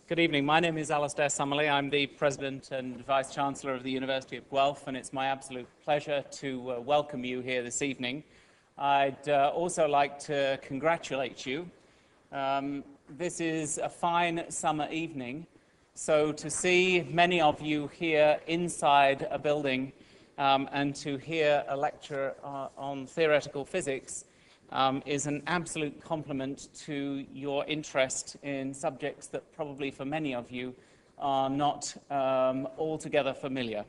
Good evening. My name is Alastair Summerley. I'm the President and Vice Chancellor of the University of Guelph, and it's my absolute pleasure to welcome you here this evening. I'd also like to congratulate you. This is a fine summer evening, so to see many of you here inside a building and to hear a lecture on theoretical physics is an absolute compliment to your interest in subjects that probably for many of you are not altogether familiar.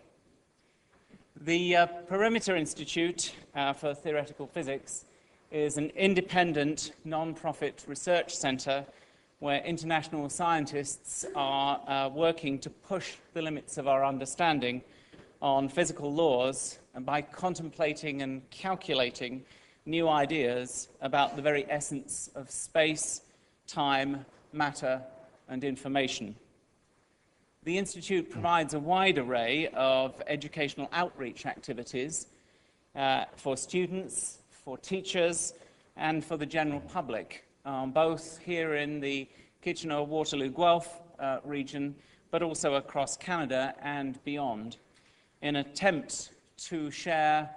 The Perimeter Institute for Theoretical Physics is an independent, non-profit research centre where international scientists are working to push the limits of our understanding on physical laws and by contemplating and calculating new ideas about the very essence of space, time, matter, and information. The Institute provides a wide array of educational outreach activities for students, for teachers, and for the general public, both here in the Kitchener-Waterloo-Guelph region, but also across Canada and beyond, in an attempt to share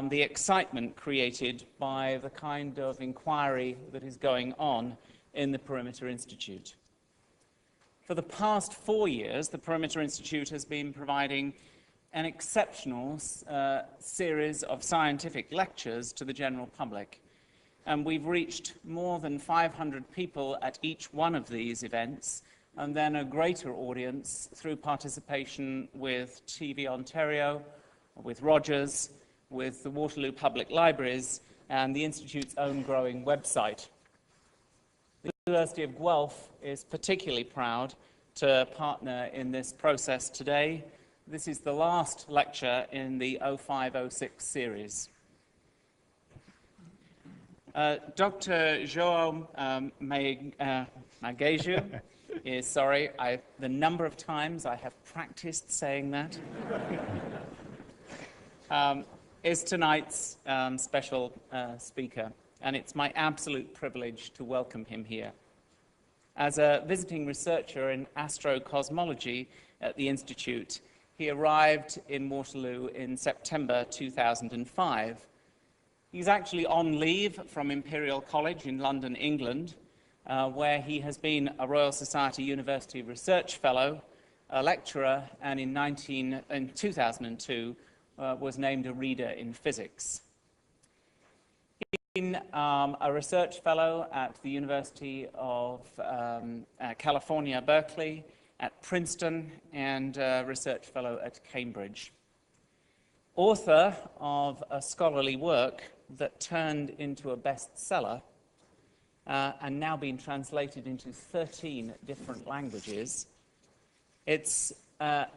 the excitement created by the kind of inquiry that is going on in the Perimeter Institute. For the past 4 years, the Perimeter Institute has been providing an exceptional series of scientific lectures to the general public. And we've reached more than 500 people at each one of these events, and then a greater audience through participation with TV Ontario, with Rogers, with the Waterloo Public Libraries, and the Institute's own growing website. The University of Guelph is particularly proud to partner in this process today. This is the last lecture in the 05-06 series. Dr. João Magejo is, sorry, the number of times I have practiced saying that, is tonight's special speaker, and it's my absolute privilege to welcome him here. As a visiting researcher in astrocosmology at the Institute, he arrived in Waterloo in September 2005. He's actually on leave from Imperial College in London, England, where he has been a Royal Society University Research Fellow, a lecturer, and in 2002, was named a reader in physics. He's been a research fellow at the University of California, Berkeley, at Princeton, and a research fellow at Cambridge. Author of a scholarly work that turned into a bestseller and now been translated into 13 different languages. It's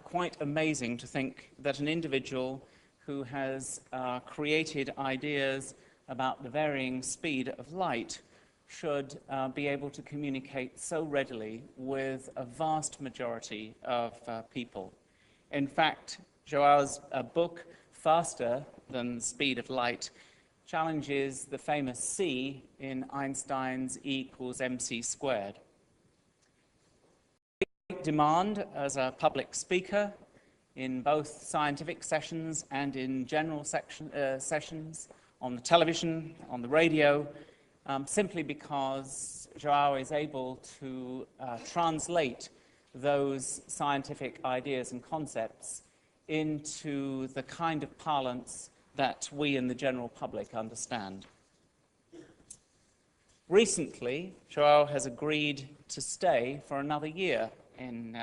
quite amazing to think that an individual who has created ideas about the varying speed of light should be able to communicate so readily with a vast majority of people. In fact, João's book, Faster Than the Speed of Light, challenges the famous C in Einstein's E=mc². Demand as a public speaker in both scientific sessions and in general sessions on the television, on the radio, simply because João is able to translate those scientific ideas and concepts into the kind of parlance that we in the general public understand. Recently, João has agreed to stay for another year in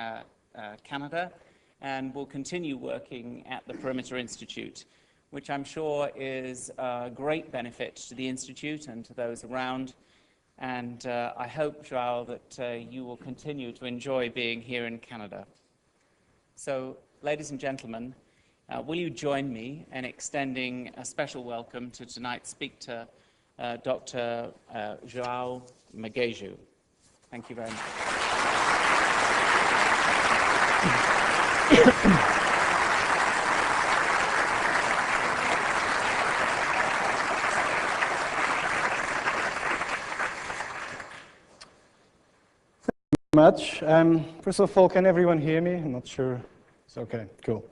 Canada and will continue working at the Perimeter Institute, which I'm sure is a great benefit to the Institute and to those around. And I hope, João, that you will continue to enjoy being here in Canada. So, ladies and gentlemen, will you join me in extending a special welcome to tonight's speaker, Dr. João Magejo. Thank you very much. Much. First of all, can everyone hear me? I'm not sure. It's okay, cool.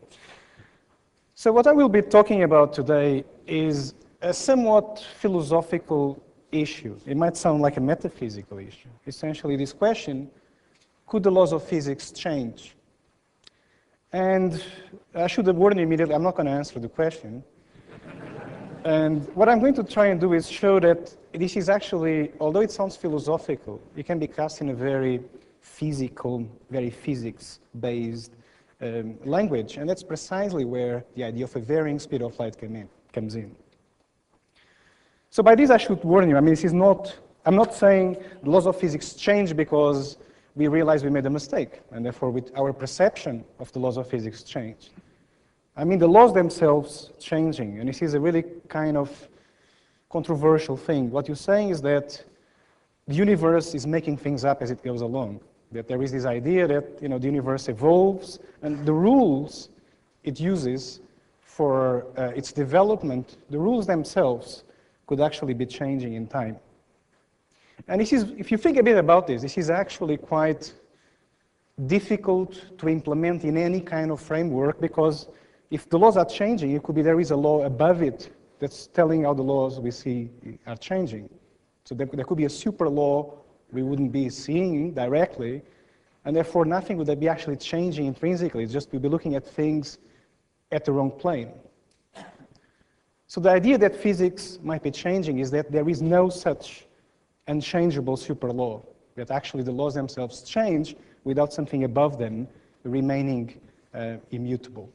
So what I will be talking about today is a somewhat philosophical issue. It might sound like a metaphysical issue. Essentially this question, could the laws of physics change? And I should have warned you immediately, I'm not going to answer the question. And what I'm going to try and do is show that this is actually, although it sounds philosophical, it can be cast in a very physical, very physics-based language. And that's precisely where the idea of a varying speed of light comes in. So by this I should warn you, I mean, this is not, I'm not saying the laws of physics change because we realize we made a mistake, and therefore our perception of the laws of physics changed. I mean, the laws themselves changing, and this is a really kind of controversial thing. What you're saying is that the universe is making things up as it goes along, that there is this idea that the universe evolves, and the rules it uses for its development, the rules themselves could actually be changing in time. And this is, if you think a bit about this, this is actually quite difficult to implement in any kind of framework, because if the laws are changing, it could be there is a law above it that's telling how the laws we see are changing. So there could be a super law we wouldn't be seeing directly, and therefore nothing would be actually changing intrinsically. It's just we'd be looking at things at the wrong plane. So the idea that physics might be changing is that there is no such unchangeable super law, that actually the laws themselves change without something above them remaining immutable.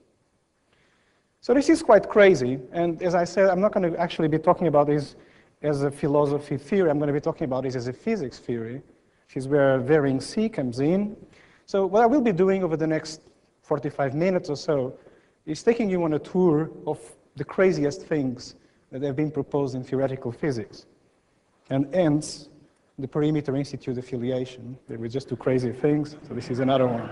So this is quite crazy, and as I said, I'm not going to actually be talking about this as a philosophy theory. I'm going to be talking about this as a physics theory, which is where varying C comes in. So what I will be doing over the next 45 minutes or so is taking you on a tour of the craziest things that have been proposed in theoretical physics. And hence, the Perimeter Institute affiliation. They were just two crazy things, so this is another one.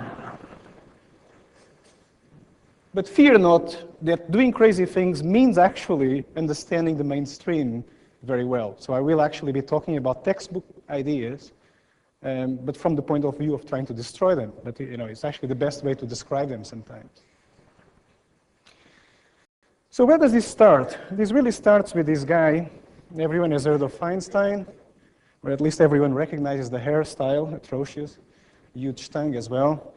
But fear not that doing crazy things means actually understanding the mainstream very well. So I will actually be talking about textbook ideas, but from the point of view of trying to destroy them. But it's actually the best way to describe them sometimes. So where does this start? This really starts with this guy. Everyone has heard of Einstein, or at least everyone recognizes the hairstyle, atrocious, huge tongue as well.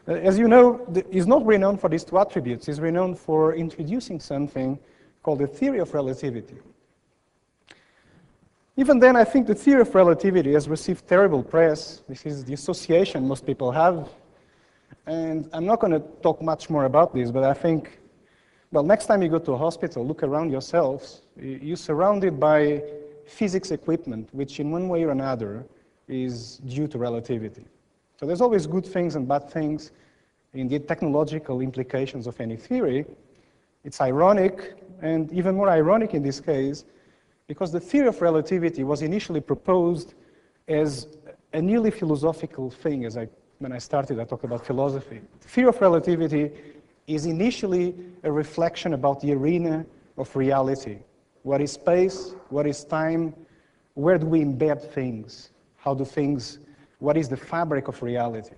As you know, he's not renowned for these two attributes. He's renowned for introducing something called the theory of relativity. Even then, I think the theory of relativity has received terrible press. This is the association most people have. And I'm not going to talk much more about this, but I think, well, next time you go to a hospital, look around yourselves. You're surrounded by physics equipment, which in one way or another is due to relativity. So there's always good things and bad things in the technological implications of any theory. It's ironic, and even more ironic in this case, because the theory of relativity was initially proposed as a nearly philosophical thing. When I started, I talked about philosophy. The theory of relativity is initially a reflection about the arena of reality. What is space? What is time? Where do we embed things? How do things, what is the fabric of reality?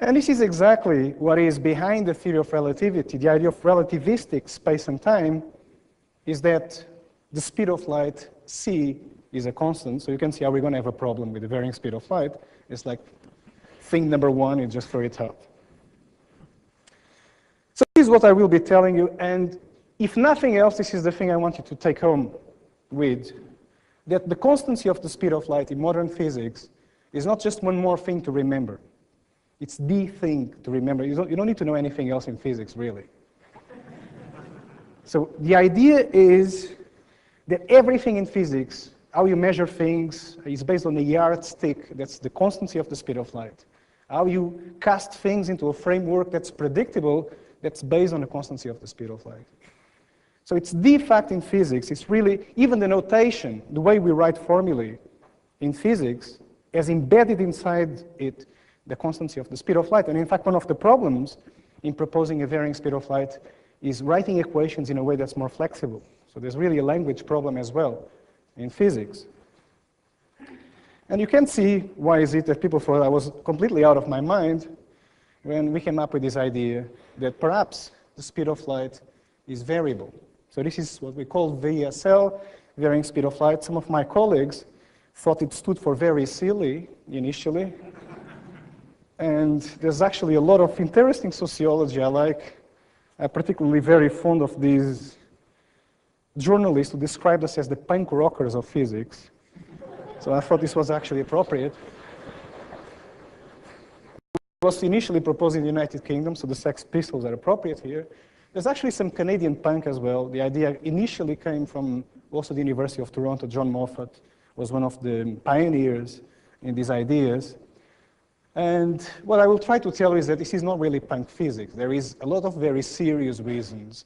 And this is exactly what is behind the theory of relativity. The idea of relativistic space and time is that the speed of light, c, is a constant. So you can see how we're going to have a problem with the varying speed of light. It's like thing number one, you just throw it out. So this is what I will be telling you. And if nothing else, this is the thing I want you to take home with, that the constancy of the speed of light in modern physics is not just one more thing to remember. It's the thing to remember. You don't need to know anything else in physics, really. So the idea is that everything in physics, how you measure things, is based on a yardstick. That's the constancy of the speed of light. How you cast things into a framework that's predictable, that's based on the constancy of the speed of light. So it's the fact in physics. It's really, even the notation, the way we write formulae in physics, has embedded inside it the constancy of the speed of light. And in fact, one of the problems in proposing a varying speed of light is writing equations in a way that's more flexible. So there's really a language problem as well in physics. And you can see why is it that people thought I was completely out of my mind when we came up with this idea that perhaps the speed of light is variable. So this is what we call VSL, varying speed of light. Some of my colleagues thought it stood for very silly initially. And there's actually a lot of interesting sociology I like. I'm particularly very fond of these journalists who described us as the punk rockers of physics. So I thought this was actually appropriate. It was initially proposed in the United Kingdom, so the Sex Pistols are appropriate here. There's actually some Canadian punk as well. The idea initially came from also the University of Toronto. John Moffat was one of the pioneers in these ideas. And what I will try to tell you is that this is not really punk physics. There is a lot of very serious reasons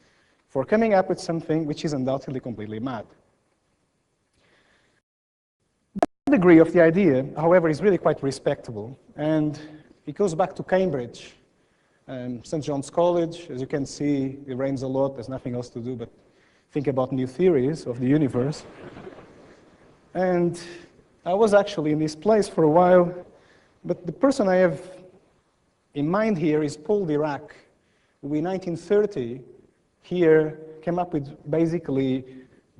for coming up with something which is undoubtedly completely mad. The degree of the idea, however, is really quite respectable. And it goes back to Cambridge, St. John's College. As you can see, it rains a lot. There's nothing else to do but think about new theories of the universe. And I was actually in this place for a while, but the person I have in mind here is Paul Dirac, who in 1930 here came up with basically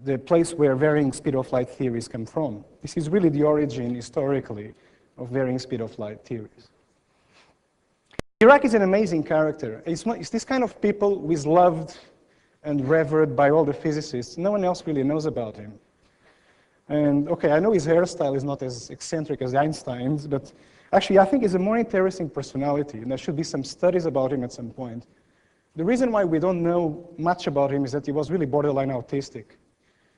the place where varying speed of light theories come from. This is really the origin, historically, of varying speed of light theories. Dirac is an amazing character. It's this kind of people who is loved and revered by all the physicists. No one else really knows about him. And okay, I know his hairstyle is not as eccentric as Einstein's, but actually I think he's a more interesting personality, and there should be some studies about him at some point. The reason why we don't know much about him is that he was really borderline autistic.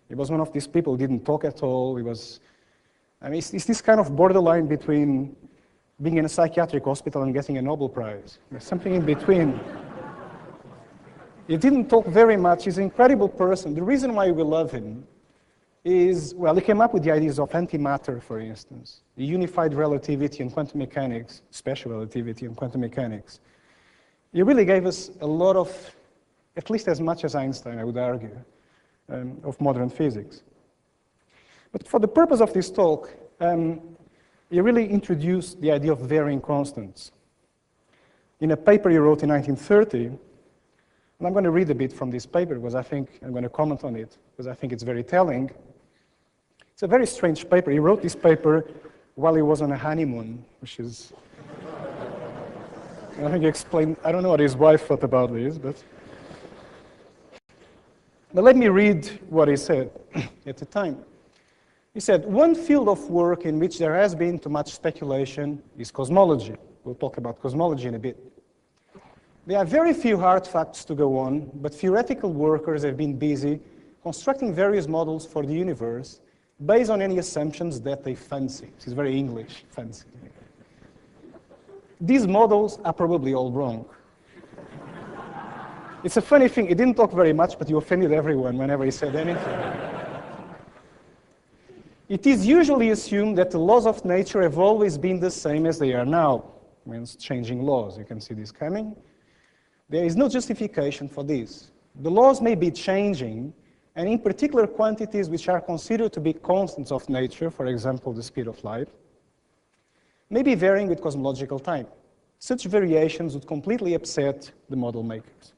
He was one of these people who didn't talk at all. He was, I mean, it's this kind of borderline between being in a psychiatric hospital and getting a Nobel Prize. There's something in between. He didn't talk very much. He's an incredible person. The reason why we love him is, well, he came up with the ideas of antimatter, for instance, the unified relativity and quantum mechanics, special relativity and quantum mechanics. He really gave us a lot of, at least as much as Einstein, I would argue, of modern physics. But for the purpose of this talk, he really introduced the idea of varying constants. In a paper he wrote in 1930, and I'm going to read a bit from this paper because I think I'm going to comment on it because I think it's very telling. It's a very strange paper. He wrote this paper while he was on a honeymoon, which is, I think he explained, I don't know what his wife thought about this, but let me read what he said at the time. He said, one field of work in which there has been too much speculation is cosmology. We'll talk about cosmology in a bit. There are very few hard facts to go on, but theoretical workers have been busy constructing various models for the universe based on any assumptions that they fancy. This is very English, fancy. These models are probably all wrong. It's a funny thing, he didn't talk very much, but he offended everyone whenever he said anything. It is usually assumed that the laws of nature have always been the same as they are now. It means changing laws. You can see this coming. There is no justification for this. The laws may be changing, and in particular quantities which are considered to be constants of nature, for example, the speed of light, may be varying with cosmological time. Such variations would completely upset the model makers.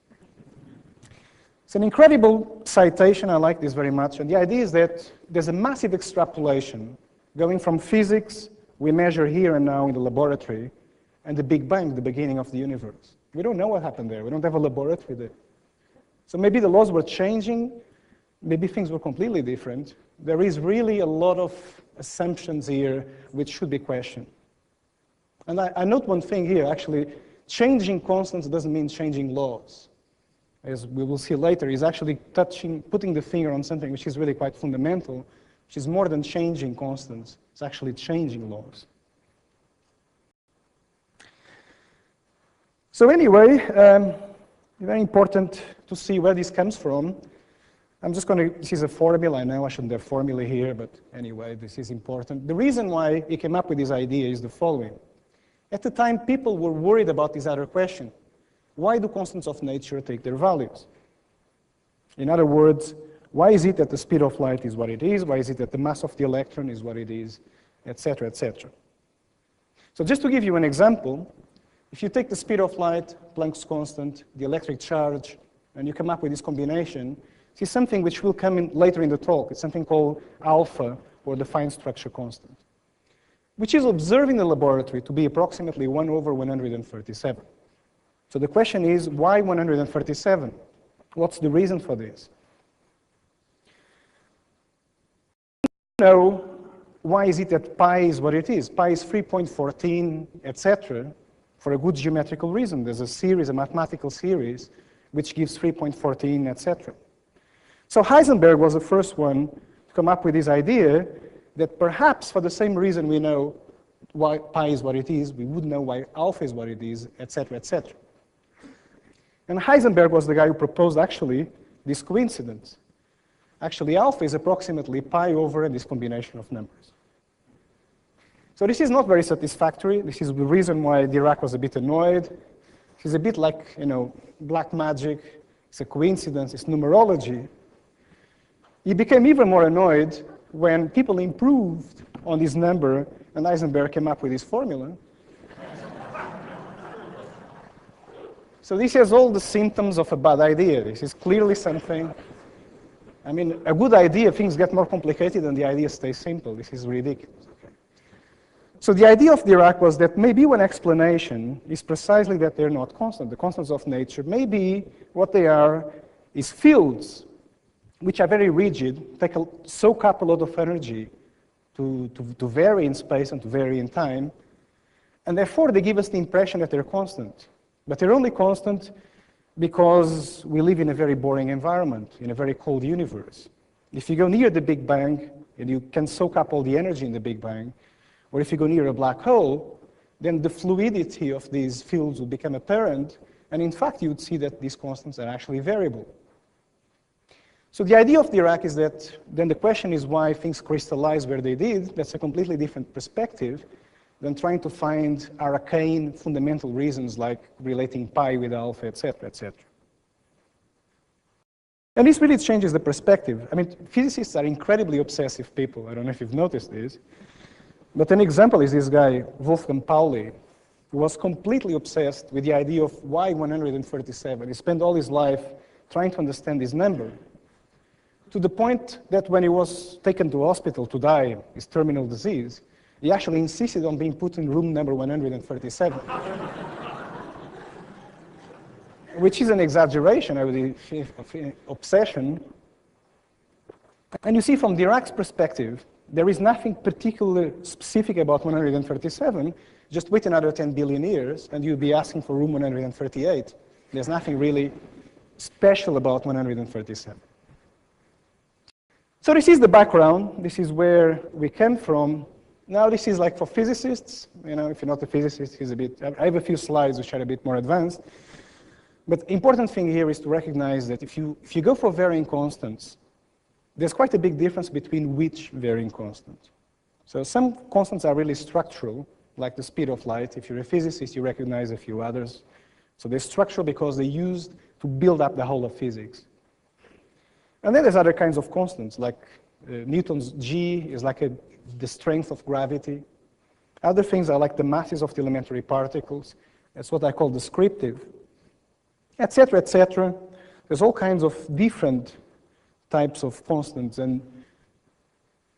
It's an incredible citation. I like this very much. And the idea is that there's a massive extrapolation going from physics we measure here and now in the laboratory and the Big Bang, the beginning of the universe. We don't know what happened there. We don't have a laboratory there. So maybe the laws were changing. Maybe things were completely different. There is really a lot of assumptions here which should be questioned. And I note one thing here, actually. Changing constants doesn't mean changing laws. As we will see later, is actually putting the finger on something which is really quite fundamental, which is more than changing constants. It's actually changing laws. So anyway, very important to see where this comes from. I'm just going to, this is a formula. I know I shouldn't have formula here, but anyway, this is important. The reason why he came up with this idea is the following. At the time, people were worried about this other question. Why do constants of nature take their values? In other words, why is it that the speed of light is what it is? Why is it that the mass of the electron is what it is? etc., etc. So just to give you an example, if you take the speed of light, Planck's constant, the electric charge, and you come up with this combination, this is something which will come in later in the talk. It's something called alpha, or the fine structure constant, which is observed in the laboratory to be approximately 1 over 137. So the question is, why 137? What's the reason for this? Know why is it that pi is what it is? Pi is 3.14, etc., for a good geometrical reason. There's a series, a mathematical series, which gives 3.14, etc. So Heisenberg was the first one to come up with this idea that perhaps for the same reason we know why pi is what it is, we would know why alpha is what it is, etc., etc. And Heisenberg was the guy who proposed actually this coincidence. Actually, alpha is approximately pi over this combination of numbers. So this is not very satisfactory. This is the reason why Dirac was a bit annoyed. It's a bit like, black magic. It's a coincidence. It's numerology. He became even more annoyed when people improved on this number and Heisenberg came up with this formula. So this has all the symptoms of a bad idea. This is clearly something. I mean, a good idea, things get more complicated and the idea stays simple. This is ridiculous. Okay. So the idea of Dirac was that maybe one explanation is precisely that they're not constant. The constants of nature, maybe what they are is fields which are very rigid, soak up a lot of energy to vary in space and to vary in time, and therefore they give us the impression that they're constant. But they're only constant because we live in a very boring environment, in a very cold universe. If you go near the Big Bang, and you can soak up all the energy in the Big Bang, or if you go near a black hole, then the fluidity of these fields will become apparent, and in fact you would see that these constants are actually variable. So the idea of Dirac is that then the question is why things crystallize where they did. That's a completely different perspective than trying to find arcane fundamental reasons like relating pi with alpha, etc., etc. And this really changes the perspective. I mean, physicists are incredibly obsessive people. I don't know if you've noticed this. But an example is this guy, Wolfgang Pauli, who was completely obsessed with the idea of why 137. He spent all his life trying to understand this number, to the point that when he was taken to hospital to die, his terminal disease, he actually insisted on being put in room number 137. Which is an exaggeration of the obsession. And you see, from Dirac's perspective, there is nothing particularly specific about 137. Just wait another 10 billion years, and you'll be asking for room 138. There's nothing really special about 137. So this is the background. This is where we came from. Now this is like for physicists. If you're not a physicist, it's a bit. I have a few slides which are a bit more advanced. But the important thing here is to recognize that if you go for varying constants, there's quite a big difference between which varying constant. So some constants are really structural, like the speed of light. If you're a physicist, you recognize a few others. So they're structural because they're used to build up the whole of physics. And then there's other kinds of constants, like Newton's G is like the strength of gravity. Other things are like the masses of the elementary particles. That's what I call descriptive, etc., etc. There's all kinds of different types of constants. And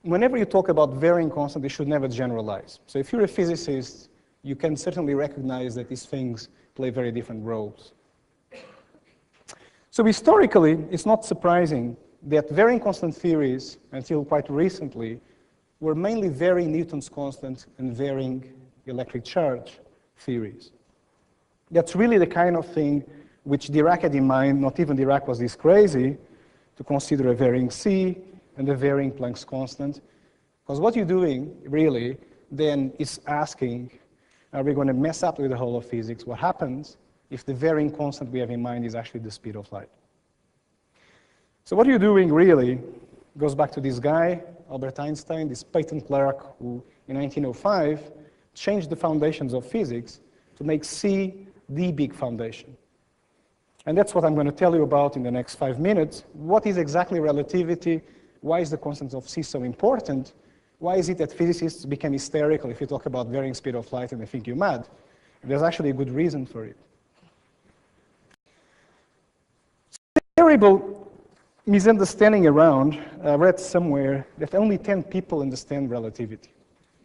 whenever you talk about varying constants, you should never generalize. So if you're a physicist, you can certainly recognize that these things play very different roles. So historically, it's not surprising that varying constant theories, until quite recently, were mainly varying Newton's constant and varying electric charge theories. That's really the kind of thing which Dirac had in mind. Not even Dirac was this crazy to consider a varying C and a varying Planck's constant. Because what you're doing, really, then is asking, are we going to mess up with the whole of physics? What happens if the varying constant we have in mind is actually the speed of light? So what you're doing really goes back to this guy, Albert Einstein, this patent clerk who, in 1905, changed the foundations of physics to make C the big foundation. And that's what I'm going to tell you about in the next 5 minutes. What is exactly relativity? Why is the constant of C so important? Why is it that physicists become hysterical if you talk about varying speed of light and they think you're mad? There's actually a good reason for it. Terrible misunderstanding around. I read somewhere that only 10 people understand relativity.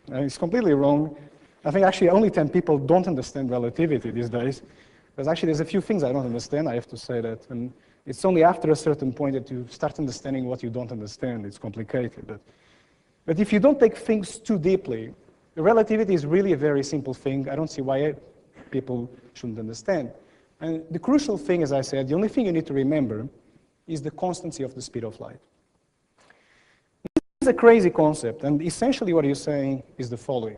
And it's completely wrong. I think actually only 10 people don't understand relativity these days. Because actually there's a few things I don't understand, I have to say that. And it's only after a certain point that you start understanding what you don't understand. It's complicated. But if you don't take things too deeply, relativity is really a very simple thing. I don't see why people shouldn't understand. And the crucial thing, as I said, the only thing you need to remember is the constancy of the speed of light. This is a crazy concept, and essentially what you're saying is the following.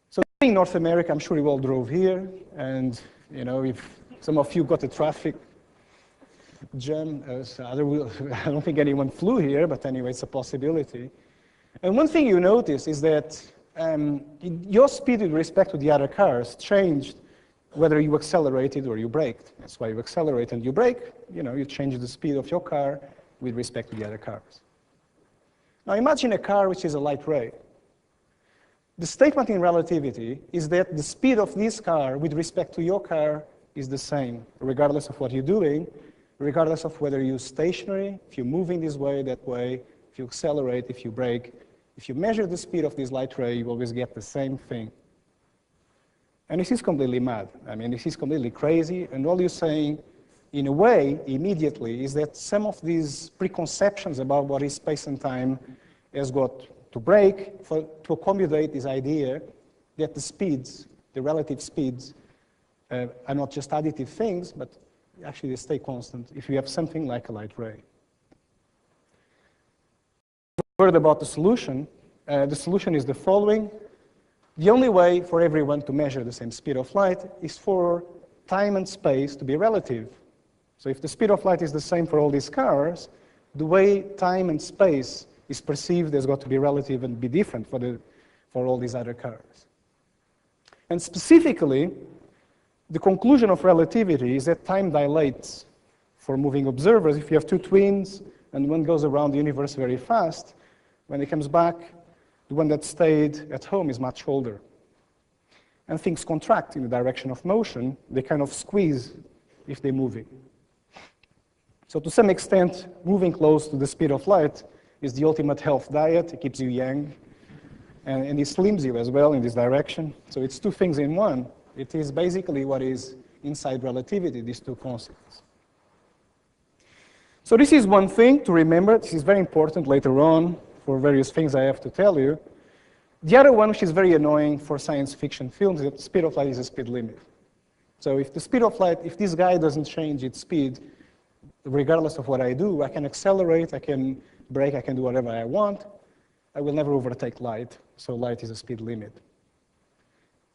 So in North America, I'm sure you all drove here, and if some of you got a traffic jam, I don't think anyone flew here, but anyway, it's a possibility. And one thing you notice is that your speed with respect to the other cars changed whether you accelerated or you braked. That's why you accelerate and you brake, you change the speed of your car with respect to the other cars. Now imagine a car which is a light ray. The statement in relativity is that the speed of this car with respect to your car is the same, regardless of what you're doing, regardless of whether you're stationary, if you're moving this way, that way, if you accelerate, if you brake. If you measure the speed of this light ray, you always get the same thing. And this is completely mad. I mean, this is completely crazy, and all you're saying, in a way, immediately, is that some of these preconceptions about what is space and time has got to break to accommodate this idea that the speeds, the relative speeds, are not just additive things, but actually they stay constant if you have something like a light ray. A word about the solution. The solution is the following. The only way for everyone to measure the same speed of light is for time and space to be relative. So if the speed of light is the same for all these cars, the way time and space is perceived has got to be relative and be different for all these other cars. And specifically, the conclusion of relativity is that time dilates for moving observers. If you have two twins and one goes around the universe very fast, when it comes back, the one that stayed at home is much older. And things contract in the direction of motion. They kind of squeeze if they're moving. So to some extent, moving close to the speed of light is the ultimate health diet. It keeps you young. And it slims you as well in this direction. So it's two things in one. It is basically what is inside relativity, these two concepts. So this is one thing to remember. This is very important later on for various things I have to tell you. The other one, which is very annoying for science fiction films, is that the speed of light is a speed limit. So if the speed of light, if this guy doesn't change its speed, regardless of what I do, I can accelerate, I can brake, I can do whatever I want. I will never overtake light, so light is a speed limit.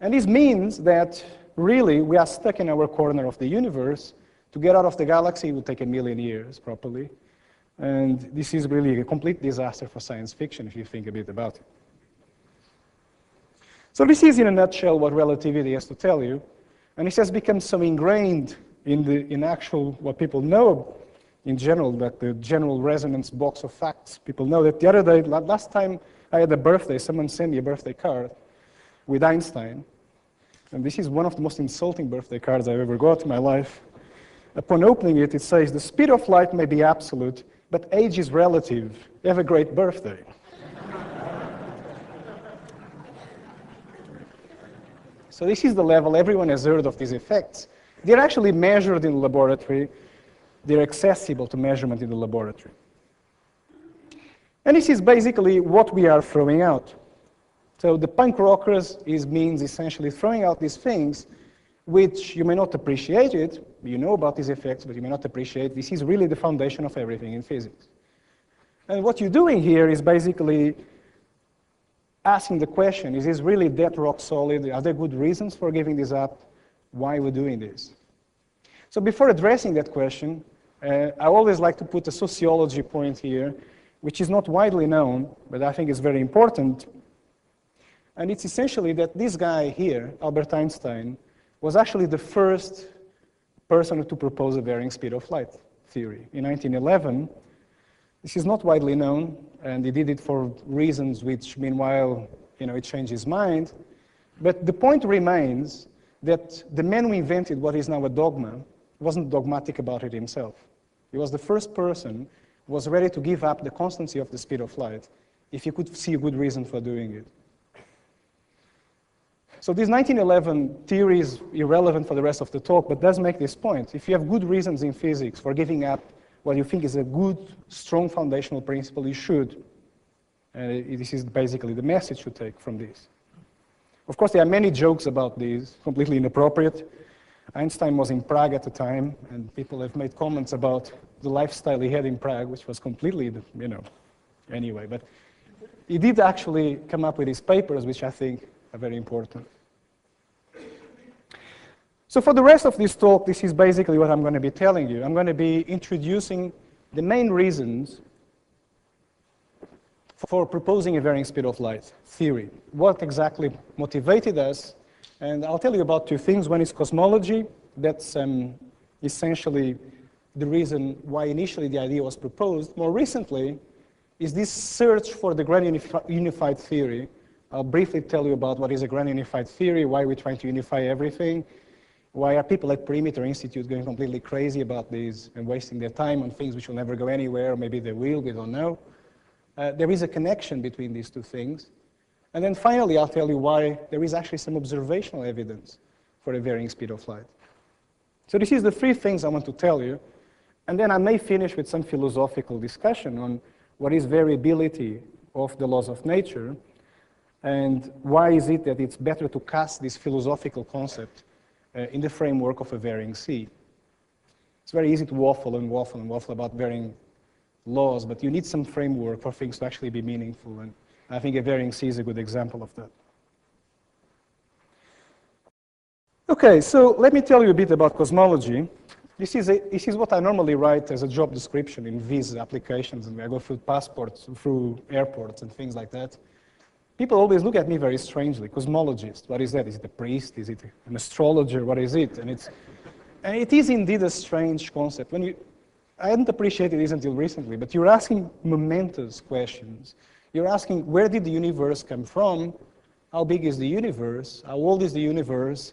And this means that really we are stuck in our corner of the universe. To get out of the galaxy would take 1,000,000 years, probably. And this is really a complete disaster for science fiction, if you think a bit about it. So this is, in a nutshell, what relativity has to tell you. And it has become so ingrained in actual, what people know in general, that the general resonance box of facts. People know that the other day, last time I had a birthday, someone sent me a birthday card with Einstein. And this is one of the most insulting birthday cards I've ever got in my life. Upon opening it, it says, "The speed of light may be absolute, but age is relative. Have a great birthday." So this is the level everyone has heard of these effects. They're actually measured in the laboratory. They're accessible to measurement in the laboratory. And this is basically what we are throwing out. So the punk rockers means essentially throwing out these things which you may not appreciate it. You know about these effects, but you may not appreciate. This is really the foundation of everything in physics. And what you're doing here is basically asking the question, is this really that rock solid? Are there good reasons for giving this up? Why are we doing this? So before addressing that question, I always like to put a sociology point here, which is not widely known, but I think is very important. And it's essentially that this guy here, Albert Einstein, was actually the first person to propose a varying speed of light theory. In 1911, This is not widely known, and he did it for reasons which, meanwhile, he changed his mind. But the point remains that the man who invented what is now a dogma wasn't dogmatic about it himself. He was the first person who was ready to give up the constancy of the speed of light if he could see a good reason for doing it. So this 1911 theory is irrelevant for the rest of the talk, but does make this point. If you have good reasons in physics for giving up what you think is a good, strong foundational principle, you should. And this is basically the message to take from this. Of course, there are many jokes about this, completely inappropriate. Einstein was in Prague at the time, and people have made comments about the lifestyle he had in Prague, which was completely, anyway. But he did actually come up with his papers, which I think are very important. So for the rest of this talk, this is basically what I'm going to be telling you. I'm going to be introducing the main reasons for proposing a varying speed of light theory. What exactly motivated us? And I'll tell you about two things. One is cosmology. That's essentially the reason why initially the idea was proposed. More recently is this search for the grand unified theory. I'll briefly tell you about what is a grand unified theory, why we're trying to unify everything, why are people at Perimeter Institute going completely crazy about these and wasting their time on things which will never go anywhere, or maybe they will, we don't know. There is a connection between these two things. And then finally, I'll tell you why there is actually some observational evidence for a varying speed of light. So this is the three things I want to tell you. And then I may finish with some philosophical discussion on what is variability of the laws of nature, and why is it that it's better to cast this philosophical concept in the framework of a varying sea. It's very easy to waffle and waffle and waffle about varying laws, but you need some framework for things to actually be meaningful, and I think a varying sea is a good example of that. Okay, so let me tell you a bit about cosmology. This is what I normally write as a job description in visa applications, and I go through passports, through airports and things like that. People always look at me very strangely. Cosmologist, what is that? Is it a priest? Is it an astrologer? What is it? And it is indeed a strange concept. I hadn't appreciated this until recently, but you're asking momentous questions. You're asking, where did the universe come from? How big is the universe? How old is the universe?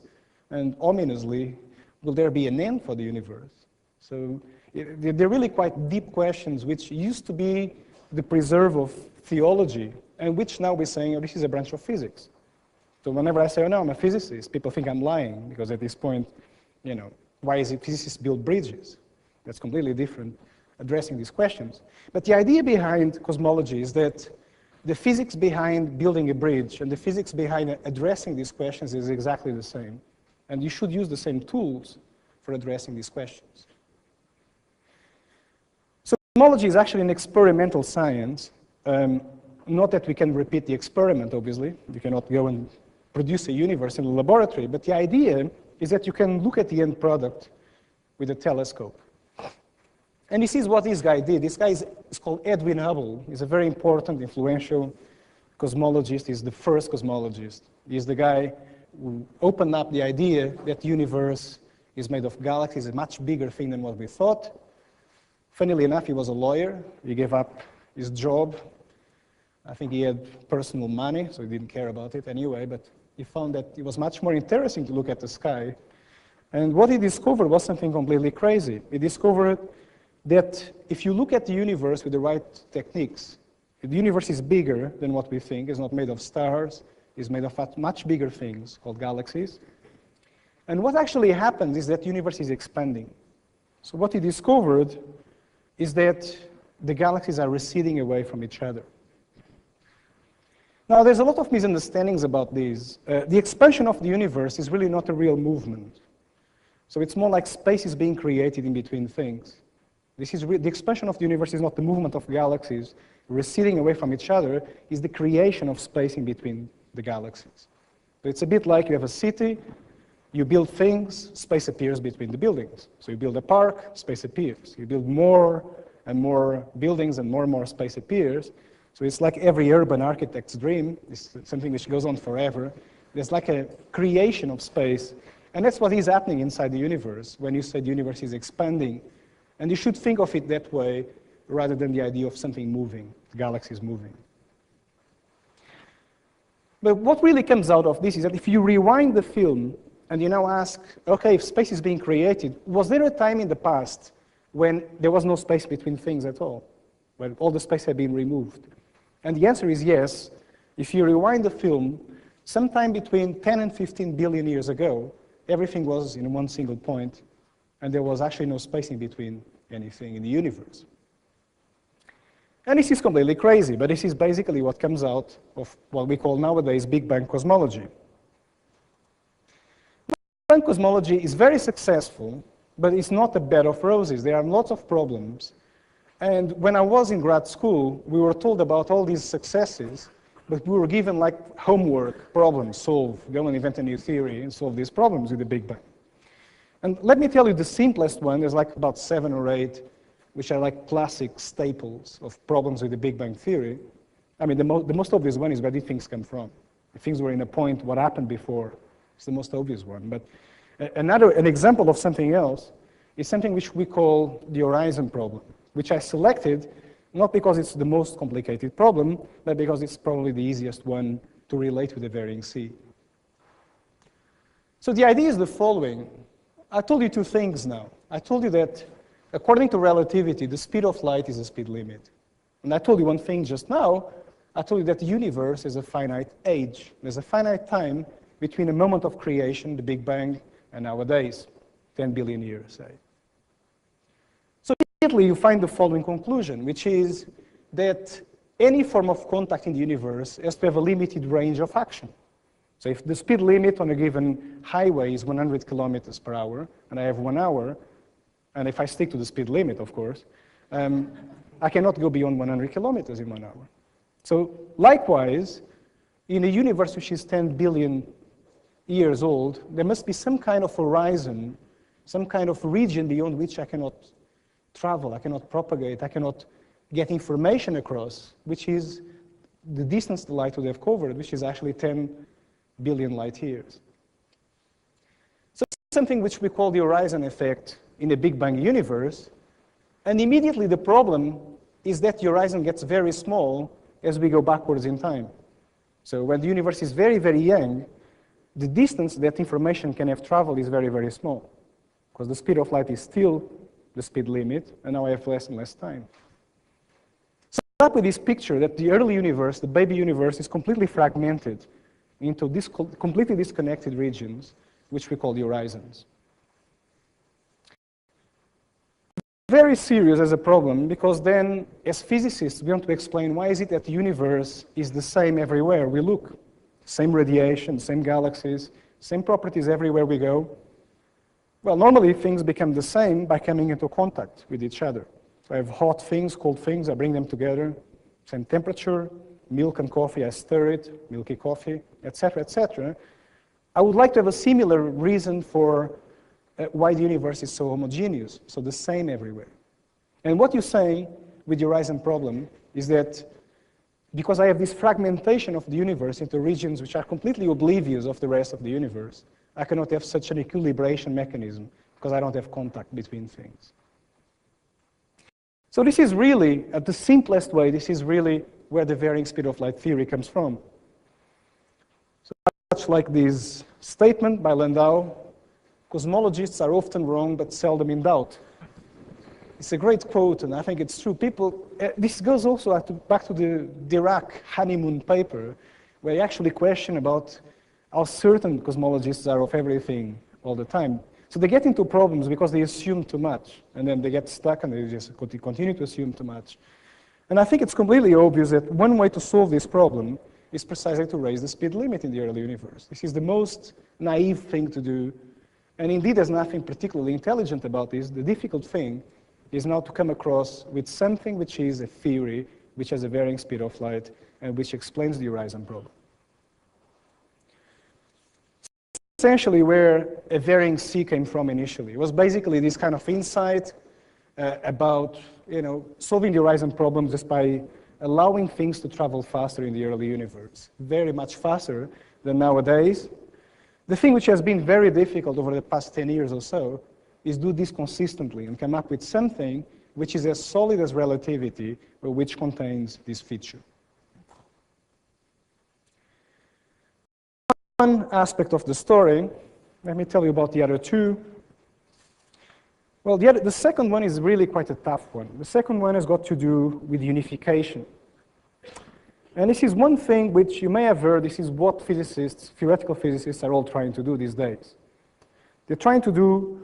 And ominously, will there be an end for the universe? So they're really quite deep questions, which used to be the preserve of theology, and which now we're saying, oh, this is a branch of physics. So whenever I say, oh, no, I'm a physicist, people think I'm lying, because at this point, why is it physicists build bridges? That's completely different, addressing these questions. But the idea behind cosmology is that the physics behind building a bridge and the physics behind addressing these questions is exactly the same. And you should use the same tools for addressing these questions. So cosmology is actually an experimental science. Not that we can repeat the experiment, obviously. You cannot go and produce a universe in a laboratory. But the idea is that you can look at the end product with a telescope. And this is what this guy did. This guy is called Edwin Hubble. He's a very important, influential cosmologist. He's the first cosmologist. He's the guy who opened up the idea that the universe is made of galaxies, a much bigger thing than what we thought. Funnily enough, he was a lawyer. He gave up his job. I think he had personal money, so he didn't care about it anyway, but he found that it was much more interesting to look at the sky. And what he discovered was something completely crazy. He discovered that if you look at the universe with the right techniques, the universe is bigger than what we think. It's not made of stars. It's made of much bigger things called galaxies. And what actually happens is that the universe is expanding. So what he discovered is that the galaxies are receding away from each other. Now, there's a lot of misunderstandings about these. The expansion of the universe is really not a real movement. So it's more like space is being created in between things. The expansion of the universe is not the movement of galaxies receding away from each other, it's the creation of space in between the galaxies. So it's a bit like you have a city, you build things, space appears between the buildings. So you build a park, space appears. You build more and more buildings and more space appears. So it's like every urban architect's dream. It's something which goes on forever. There's like a creation of space. And that's what is happening inside the universe when you say the universe is expanding. And you should think of it that way. rather than the idea of something moving, galaxies moving. But what really comes out of this is that if you rewind the film and you now ask, okay, if space is being created, was there a time in the past when there was no space between things at all, when all the space had been removed? And the answer is yes. If you rewind the film, sometime between 10 and 15 billion years ago, everything was in one single point, and there was actually no space in between anything in the universe. And this is completely crazy, but this is basically what comes out of what we call nowadays Big Bang cosmology. Big Bang cosmology is very successful, but it's not a bed of roses. There are lots of problems. And when I was in grad school, we were told about all these successes, but we were given like homework, problems, solve, go and invent a new theory and solve these problems with the Big Bang. And let me tell you the simplest one, there's like about 7 or 8, which are like classic staples of problems with the Big Bang theory. I mean, the most obvious one is where did things come from? If things were in a point, what happened before? It's the most obvious one. But an example of something else is something which we call the horizon problem, which I selected not because it's the most complicated problem, but because it's probably the easiest one to relate with the varying sea. So the idea is the following. I told you 2 things now. I told you that according to relativity, the speed of light is a speed limit. And I told you one thing just now. I told you that the universe is a finite age. There's a finite time between a moment of creation, the Big Bang, and nowadays, 10 billion years, say. So immediately you find the following conclusion, which is that any form of contact in the universe has to have a limited range of action. So if the speed limit on a given highway is 100 kilometers per hour, and I have 1 hour, and if I stick to the speed limit, of course, I cannot go beyond 100 kilometers in 1 hour. So likewise, in a universe which is 10 billion years old, there must be some kind of horizon, some kind of region beyond which I cannot travel, I cannot propagate, I cannot get information across, which is the distance the light would have covered, which is actually 10 billion light years. So something which we call the horizon effect in a Big Bang universe, and immediately the problem is that the horizon gets very small as we go backwards in time. So when the universe is very, very young, the distance that information can have traveled is very, very small, because the speed of light is still the speed limit, and now I have less and less time. So I end up with this picture that the early universe, the baby universe, is completely fragmented into completely disconnected regions, which we call the horizons. Very serious as a problem, because then, as physicists, we want to explain why is it that the universe is the same everywhere we look. Same radiation, same galaxies, same properties everywhere we go. Well, normally things become the same by coming into contact with each other. So I have hot things, cold things, I bring them together, same temperature, milk and coffee, I stir it, milky coffee, etc., etc. I would like to have a similar reason for why the universe is so homogeneous, so the same everywhere. And what you say with the horizon problem is that because I have this fragmentation of the universe into regions which are completely oblivious of the rest of the universe, I cannot have such an equilibration mechanism because I don't have contact between things. So this is really, at the simplest way, this is really where the varying speed of light theory comes from. So much like this statement by Landau, cosmologists are often wrong but seldom in doubt. It's a great quote, and I think it's true. This goes also back to the Dirac honeymoon paper, where he actually question about how certain cosmologists are of everything all the time. So they get into problems because they assume too much, and then they get stuck and they just continue to assume too much. And I think it's completely obvious that one way to solve this problem is precisely to raise the speed limit in the early universe. This is the most naive thing to do. And indeed, there's nothing particularly intelligent about this. The difficult thing is now to come across with something which is a theory, which has a varying speed of light, and which explains the horizon problem. Essentially where a varying sea came from initially. It was basically this kind of insight about solving the horizon problem just by allowing things to travel faster in the early universe, very much faster than nowadays. The thing which has been very difficult over the past 10 years or so is do this consistently and come up with something which is as solid as relativity, but which contains this feature. One aspect of the story, let me tell you about the other two. Well, the second one is really quite a tough one. The second one has got to do with unification. And this is one thing which you may have heard, this is what physicists, theoretical physicists, are all trying to do these days. They're trying to do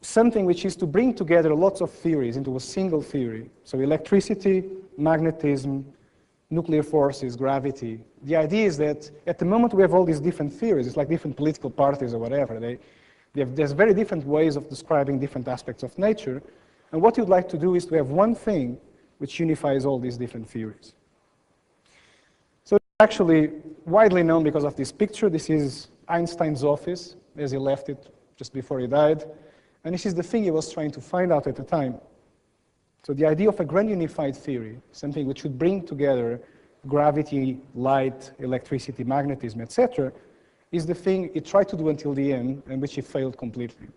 something which is to bring together lots of theories into a single theory. So electricity, magnetism, nuclear forces, gravity. The idea is that at the moment we have all these different theories. It's like different political parties or whatever. There's very different ways of describing different aspects of nature. And what you'd like to do is to have one thing which unifies all these different theories. So it's actually widely known because of this picture. This is Einstein's office as he left it just before he died. And this is the thing he was trying to find out at the time. So the idea of a grand unified theory, something which would bring together gravity, light, electricity, magnetism, etc., is the thing he tried to do until the end, and which he failed completely.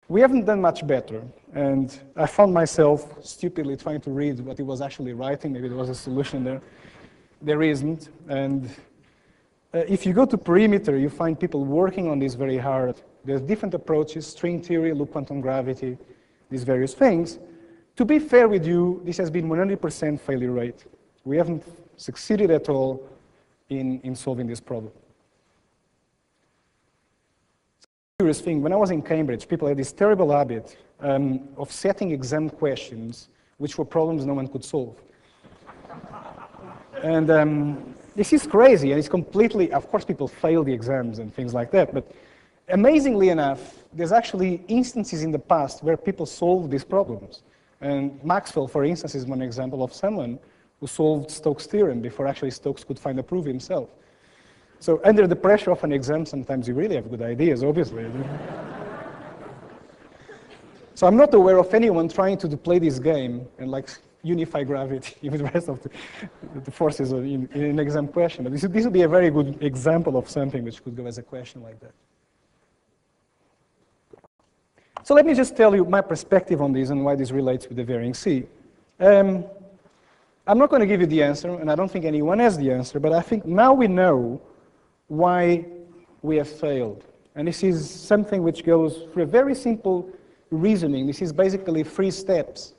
We haven't done much better, and I found myself stupidly trying to read what he was actually writing. Maybe there was a solution there. There isn't. And if you go to Perimeter, you find people working on this very hard. There's different approaches, string theory, loop quantum gravity, these various things. To be fair with you, this has been 100% failure rate. We haven't succeeded at all in solving this problem. Curious thing, when I was in Cambridge, people had this terrible habit of setting exam questions which were problems no one could solve. And this is crazy, and it's completely, of course people fail the exams and things like that, but amazingly enough, there's actually instances in the past where people solved these problems. And Maxwell, for instance, is one example of someone who solved Stokes' theorem before actually Stokes could find a proof himself. So under the pressure of an exam, sometimes you really have good ideas, obviously. So I'm not aware of anyone trying to play this game and like unify gravity with the rest of the forces in an exam question. But this would be a very good example of something which could go as a question like that. So let me just tell you my perspective on this and why this relates with the varying C. I'm not going to give you the answer, and I don't think anyone has the answer, but I think now we know why we have failed. And this is something which goes through a very simple reasoning. This is basically 3 steps.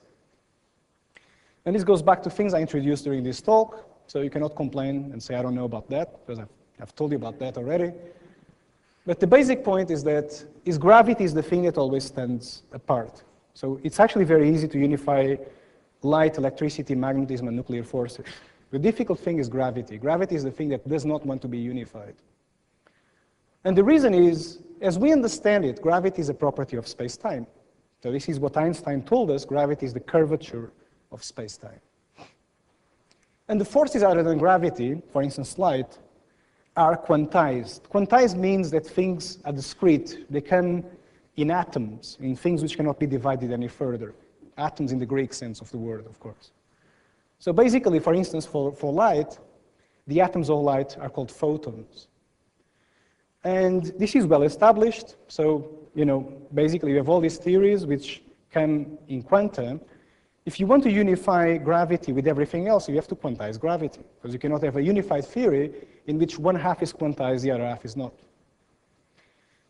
And this goes back to things I introduced during this talk, so you cannot complain and say, I don't know about that, because I've told you about that already. But the basic point is that gravity is the thing that always stands apart. So it's actually very easy to unify light, electricity, magnetism, and nuclear forces. The difficult thing is gravity. Gravity is the thing that does not want to be unified. And the reason is, as we understand it, gravity is a property of space-time. So this is what Einstein told us, gravity is the curvature of space-time. And the forces other than gravity, for instance light, are quantized. Quantized means that things are discrete. They come in atoms, in things which cannot be divided any further. Atoms in the Greek sense of the word, of course. So basically, for instance, for light, the atoms of light are called photons. And this is well established. So, basically you have all these theories which come in quanta. If you want to unify gravity with everything else, you have to quantize gravity, because you cannot have a unified theory in which one half is quantized, the other half is not.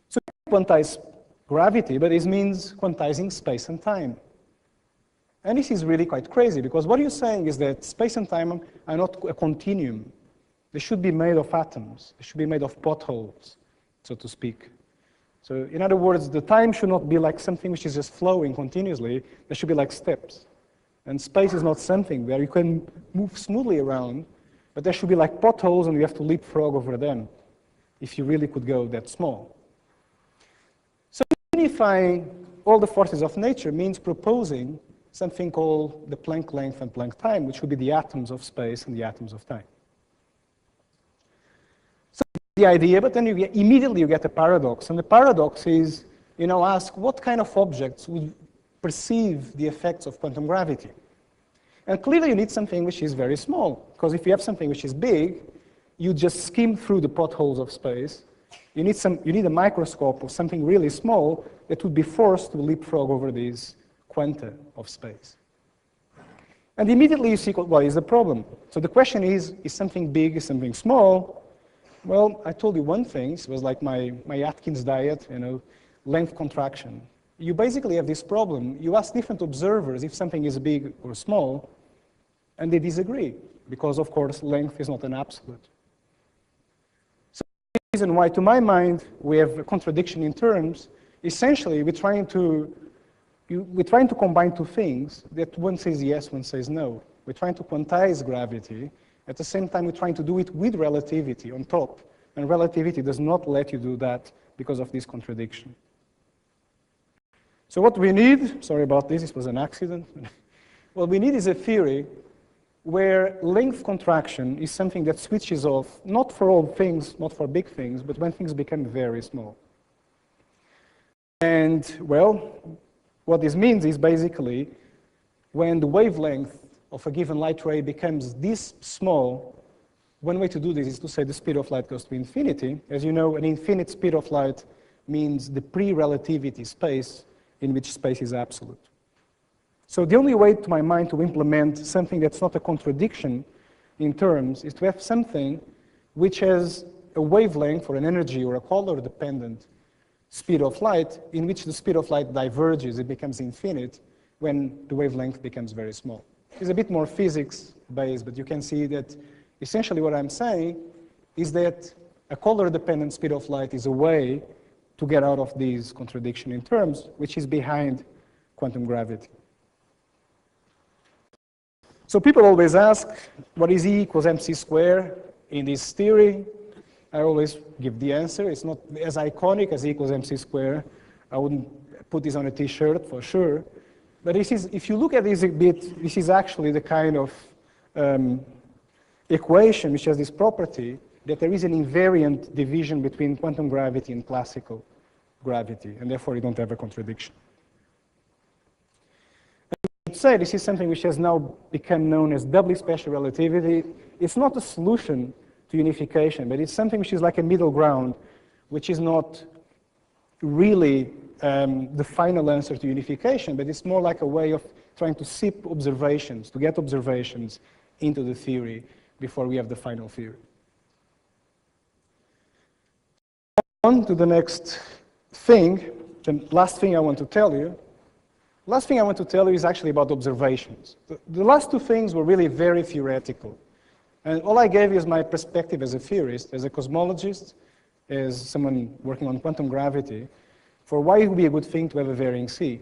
So you quantize gravity, but this means quantizing space and time. And this is really quite crazy, because what you're saying is that space and time are not a continuum. They should be made of atoms. They should be made of potholes, so to speak. So in other words, the time should not be like something which is just flowing continuously. There should be like steps. And space is not something where you can move smoothly around, but there should be like potholes and you have to leapfrog over them if you really could go that small. So unifying all the forces of nature means proposing something called the Planck length and Planck time, which would be the atoms of space and the atoms of time. So the idea, but then immediately you get a paradox. And the paradox is, ask what kind of objects would perceive the effects of quantum gravity. And clearly you need something which is very small, because if you have something which is big, you just skim through the potholes of space. You need a microscope or something really small that would be forced to leapfrog over these quanta of space. And immediately you see what is the problem. So the question is something big, is something small? Well, I told you one thing. It was like my Atkins diet, length contraction. You basically have this problem. You ask different observers if something is big or small, and they disagree, because, of course, length is not an absolute. So the reason why, to my mind, we have a contradiction in terms, essentially, we're trying to combine two things that one says yes, one says no. We're trying to quantize gravity. At the same time, we're trying to do it with relativity on top. And relativity does not let you do that because of this contradiction. So what we need, sorry about this was an accident. What we need is a theory where length contraction is something that switches off, not for all things, not for big things, but when things become very small. And, well, what this means is basically when the wavelength of a given light ray becomes this small, one way to do this is to say the speed of light goes to infinity. As you know, an infinite speed of light means the pre-relativity space in which space is absolute. So the only way, to my mind, to implement something that's not a contradiction in terms is to have something which has a wavelength or an energy or a color-dependent speed of light in which the speed of light diverges, it becomes infinite when the wavelength becomes very small. It's a bit more physics-based, but you can see that essentially what I'm saying is that a color-dependent speed of light is a way to get out of these contradiction in terms, which is behind quantum gravity. So people always ask, what is E equals mc squared in this theory? I always give the answer. It's not as iconic as E equals mc squared. I wouldn't put this on a t-shirt for sure. But this is, if you look at this a bit, this is actually the kind of equation which has this property that there is an invariant division between quantum gravity and classical gravity, and therefore you don't have a contradiction. I would say this is something which has now become known as doubly special relativity. It's not a solution to unification, but it's something which is like a middle ground, which is not really the final answer to unification, but it's more like a way of trying to sip observations, to get observations into the theory before we have the final theory. On to the next thing, the last thing I want to tell you. Last thing I want to tell you is actually about observations. The last two things were really very theoretical. And all I gave you is my perspective as a theorist, as a cosmologist, as someone working on quantum gravity, for why it would be a good thing to have a varying C.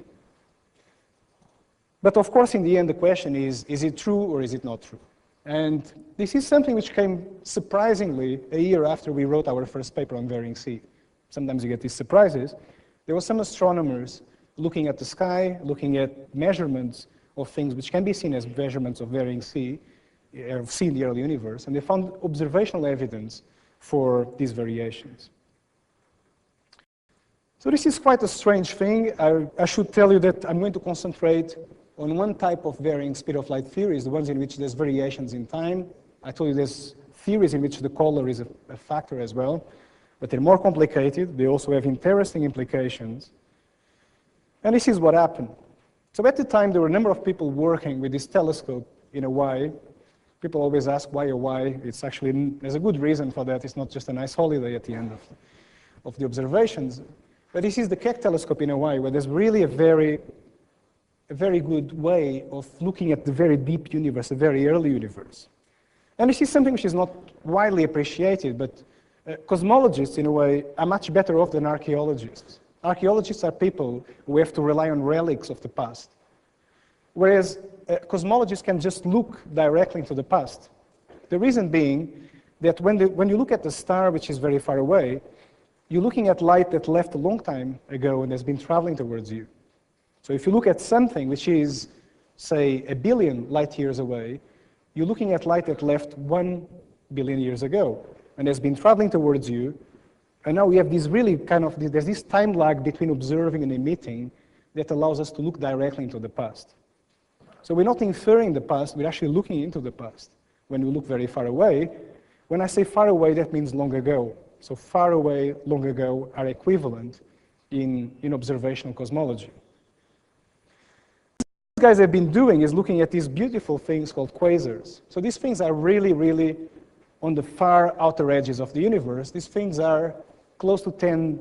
But of course, in the end, the question is it true or is it not true? And this is something which came surprisingly a year after we wrote our first paper on varying C. Sometimes you get these surprises. There were some astronomers looking at the sky, looking at measurements of things which can be seen as measurements of varying C, of C in the early universe, and they found observational evidence for these variations. So this is quite a strange thing. I should tell you that I'm going to concentrate on one type of varying speed of light theories, the ones in which there's variations in time. I told you there's theories in which the color is a factor as well, but they're more complicated. They also have interesting implications. And this is what happened. So at the time, there were a number of people working with this telescope in Hawaii. People always ask why Hawaii. It's actually, there's a good reason for that. It's not just a nice holiday at the end of the observations. But this is the Keck telescope in Hawaii, where there's really a very good way of looking at the very deep universe, a very early universe. And this is something which is not widely appreciated, but cosmologists, in a way, are much better off than archaeologists. Archaeologists are people who have to rely on relics of the past, whereas cosmologists can just look directly into the past. The reason being that when you look at the star, which is very far away, you're looking at light that left a long time ago and has been traveling towards you. So if you look at something which is, say, 1 billion light years away, you're looking at light that left 1 billion years ago and has been traveling towards you. And now we have this really there's this time lag between observing and emitting that allows us to look directly into the past. So we're not inferring the past, we're actually looking into the past when we look very far away. When I say far away, that means long ago. So far away, long ago are equivalent in observational cosmology. guys have been doing is looking at these beautiful things called quasars. So these things are really, really on the far outer edges of the universe. These things are close to 10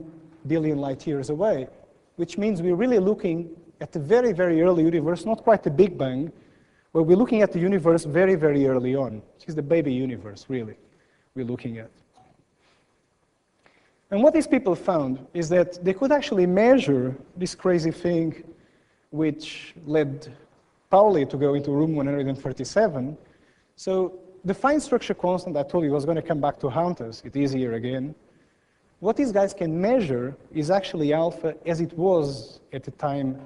billion light years away, which means we're really looking at the very, very early universe, not quite the Big Bang, but we're looking at the universe very, very early on. This is the baby universe, really, we're looking at. And what these people found is that they could actually measure this crazy thing which led Pauli to go into room 137. So the fine structure constant I told you was going to come back to haunt us. It is here again. What these guys can measure is actually alpha as it was at the time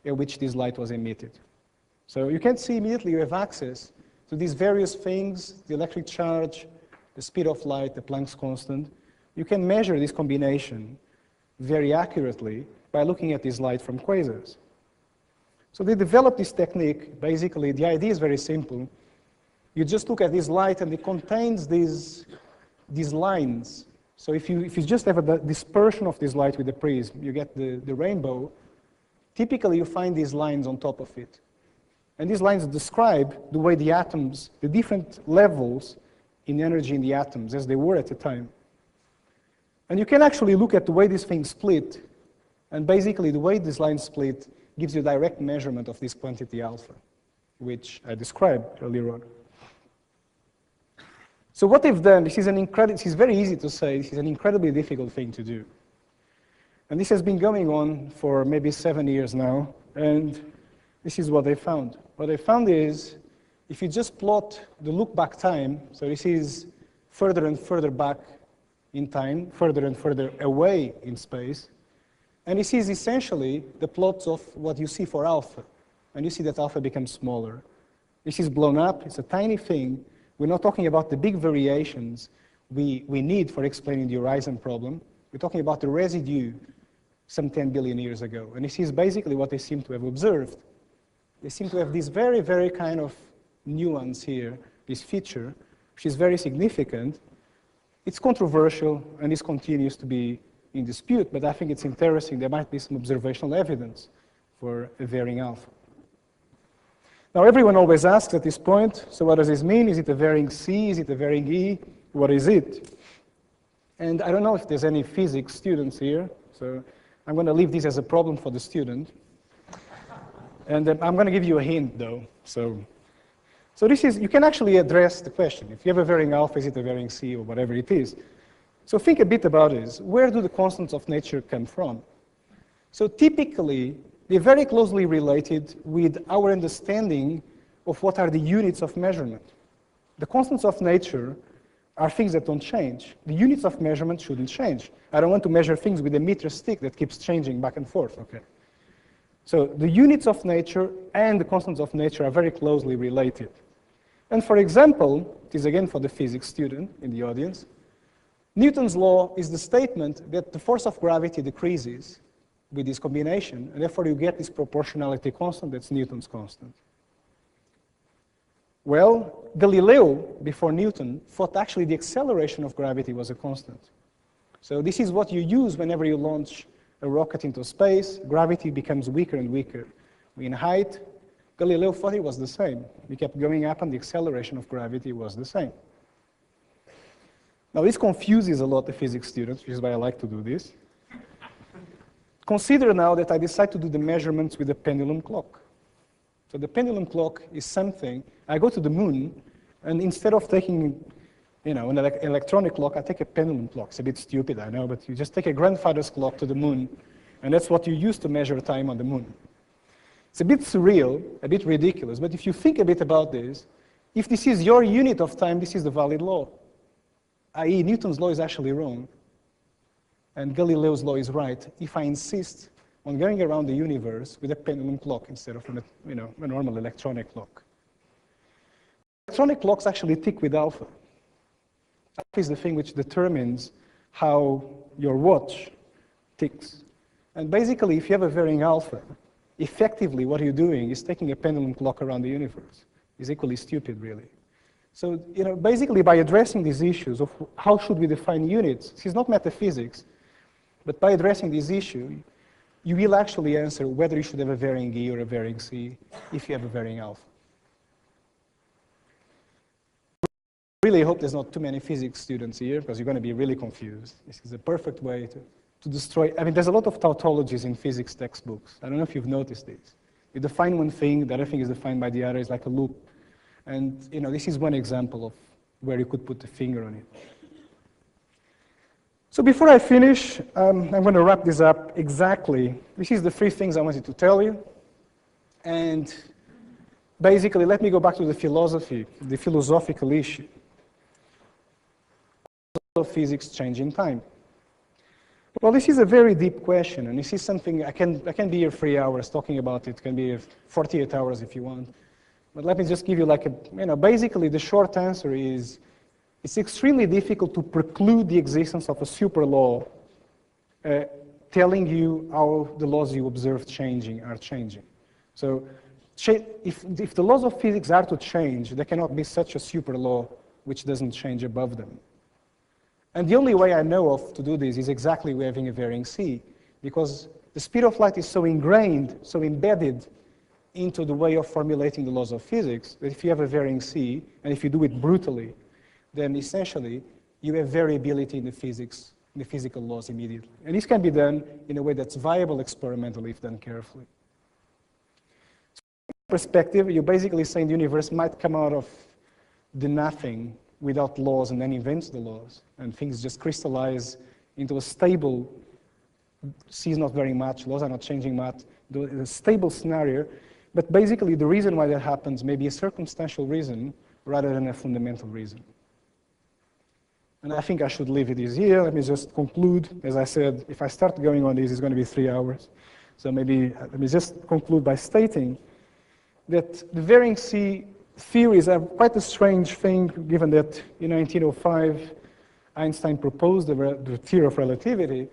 at which this light was emitted. So you can see immediately you have access to these various things, the electric charge, the speed of light, the Planck's constant. You can measure this combination very accurately by looking at this light from quasars. So they developed this technique. Basically, the idea is very simple. You just look at this light, and it contains these lines. So if you just have a dispersion of this light with the prism, you get the rainbow. Typically, you find these lines on top of it. And these lines describe the way the atoms, the different levels in energy in the atoms as they were at the time. And you can actually look at the way these things split. And basically, the way these lines split gives you a direct measurement of this quantity alpha, which I described earlier on. So what they've done, this is very easy to say, this is an incredibly difficult thing to do. And this has been going on for maybe 7 years now, and this is what they found. What they found is, if you just plot the look-back time, so this is further and further back in time, further and further away in space, and this is essentially the plots of what you see for alpha. And you see that alpha becomes smaller. This is blown up. It's a tiny thing. We're not talking about the big variations we need for explaining the horizon problem. We're talking about the residue some 10 billion years ago. And this is basically what they seem to have observed. They seem to have this very, very kind of nuance here, this feature, which is very significant. It's controversial, and this continues to be in dispute, but I think it's interesting. There might be some observational evidence for a varying alpha. Now, everyone always asks at this point, so what does this mean? Is it a varying C? Is it a varying E? What is it? And I don't know if there's any physics students here, so I'm going to leave this as a problem for the student. And I'm going to give you a hint, though. So this is, you can actually address the question. If you have a varying alpha, is it a varying C or whatever it is? So think a bit about this. Where do the constants of nature come from? So typically, they're very closely related with our understanding of what are the units of measurement. The constants of nature are things that don't change. The units of measurement shouldn't change. I don't want to measure things with a meter stick that keeps changing back and forth, okay? So the units of nature and the constants of nature are very closely related. And for example, it is again for the physics student in the audience, Newton's law is the statement that the force of gravity decreases with this combination, and therefore you get this proportionality constant, that's Newton's constant. Well, Galileo, before Newton, thought actually the acceleration of gravity was a constant. So this is what you use whenever you launch a rocket into space. Gravity becomes weaker and weaker in height. Galileo thought it was the same. We kept going up, and the acceleration of gravity was the same. Now, this confuses a lot the physics students, which is why I like to do this. Consider now that I decide to do the measurements with a pendulum clock. So the pendulum clock is something, I go to the moon, and instead of taking an electronic clock, I take a pendulum clock. It's a bit stupid, I know, but you just take a grandfather's clock to the moon, and that's what you use to measure time on the moon. It's a bit surreal, a bit ridiculous, but if you think a bit about this, if this is your unit of time, this is the valid law. i.e., Newton's law is actually wrong, and Galileo's law is right if I insist on going around the universe with a pendulum clock instead of a normal electronic clock. Electronic clocks actually tick with alpha. Alpha is the thing which determines how your watch ticks. And basically, if you have a varying alpha, effectively what you're doing is taking a pendulum clock around the universe. It's equally stupid, really. So, basically by addressing these issues of how should we define units, this is not metaphysics, but by addressing this issue, you will actually answer whether you should have a varying E or a varying C if you have a varying alpha. I really hope there's not too many physics students here, because you're going to be really confused. This is a perfect way to destroy. I mean, there's a lot of tautologies in physics textbooks. I don't know if you've noticed this. You define one thing, the other thing is defined by the other. It's like a loop. And this is one example of where you could put the finger on it. So before I finish, I'm going to wrap this up exactly. This is the three things I wanted to tell you. And basically, let me go back to the philosophy, the philosophical issue of physics changing time. Well, this is a very deep question, and this is something I can be here 3 hours talking about it. It can be 48 hours if you want. But let me just give you basically the short answer is it's extremely difficult to preclude the existence of a super law telling you how the laws you observe are changing. So if the laws of physics are to change, there cannot be such a super law which doesn't change above them. And the only way I know of to do this is exactly with having a varying C, because the speed of light is so ingrained, so embedded into the way of formulating the laws of physics, that if you have a varying C, and if you do it brutally, then essentially you have variability in the physical laws immediately. And this can be done in a way that's viable experimentally if done carefully. So from that perspective, you're basically saying the universe might come out of the nothing without laws and then invents the laws, and things just crystallize into a stable, C is not very much, laws are not changing much, a stable scenario. But basically the reason why that happens may be a circumstantial reason rather than a fundamental reason. And I think I should leave it here. Let me just conclude. As I said, if I start going on this, it's going to be 3 hours. So maybe let me just conclude by stating that the varying C theories are quite a strange thing, given that in 1905, Einstein proposed the theory of relativity.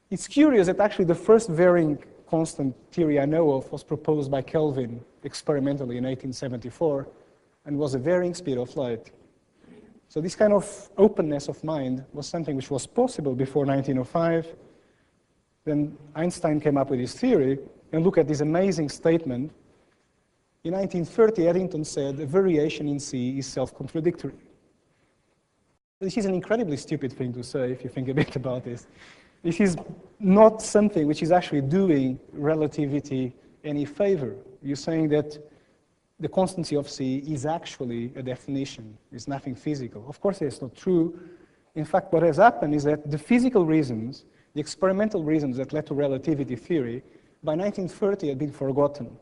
It's curious that actually the first varying constant theory I know of was proposed by Kelvin experimentally in 1874 and was a varying speed of light. So this kind of openness of mind was something which was possible before 1905. Then Einstein came up with his theory, and look at this amazing statement. In 1930, Eddington said, a variation in C is self-contradictory. This is an incredibly stupid thing to say if you think a bit about this. This is not something which is actually doing relativity any favor. You're saying that the constancy of C is actually a definition, it's nothing physical. Of course, it's not true. In fact, what has happened is that the physical reasons, the experimental reasons that led to relativity theory, by 1930 had been forgotten.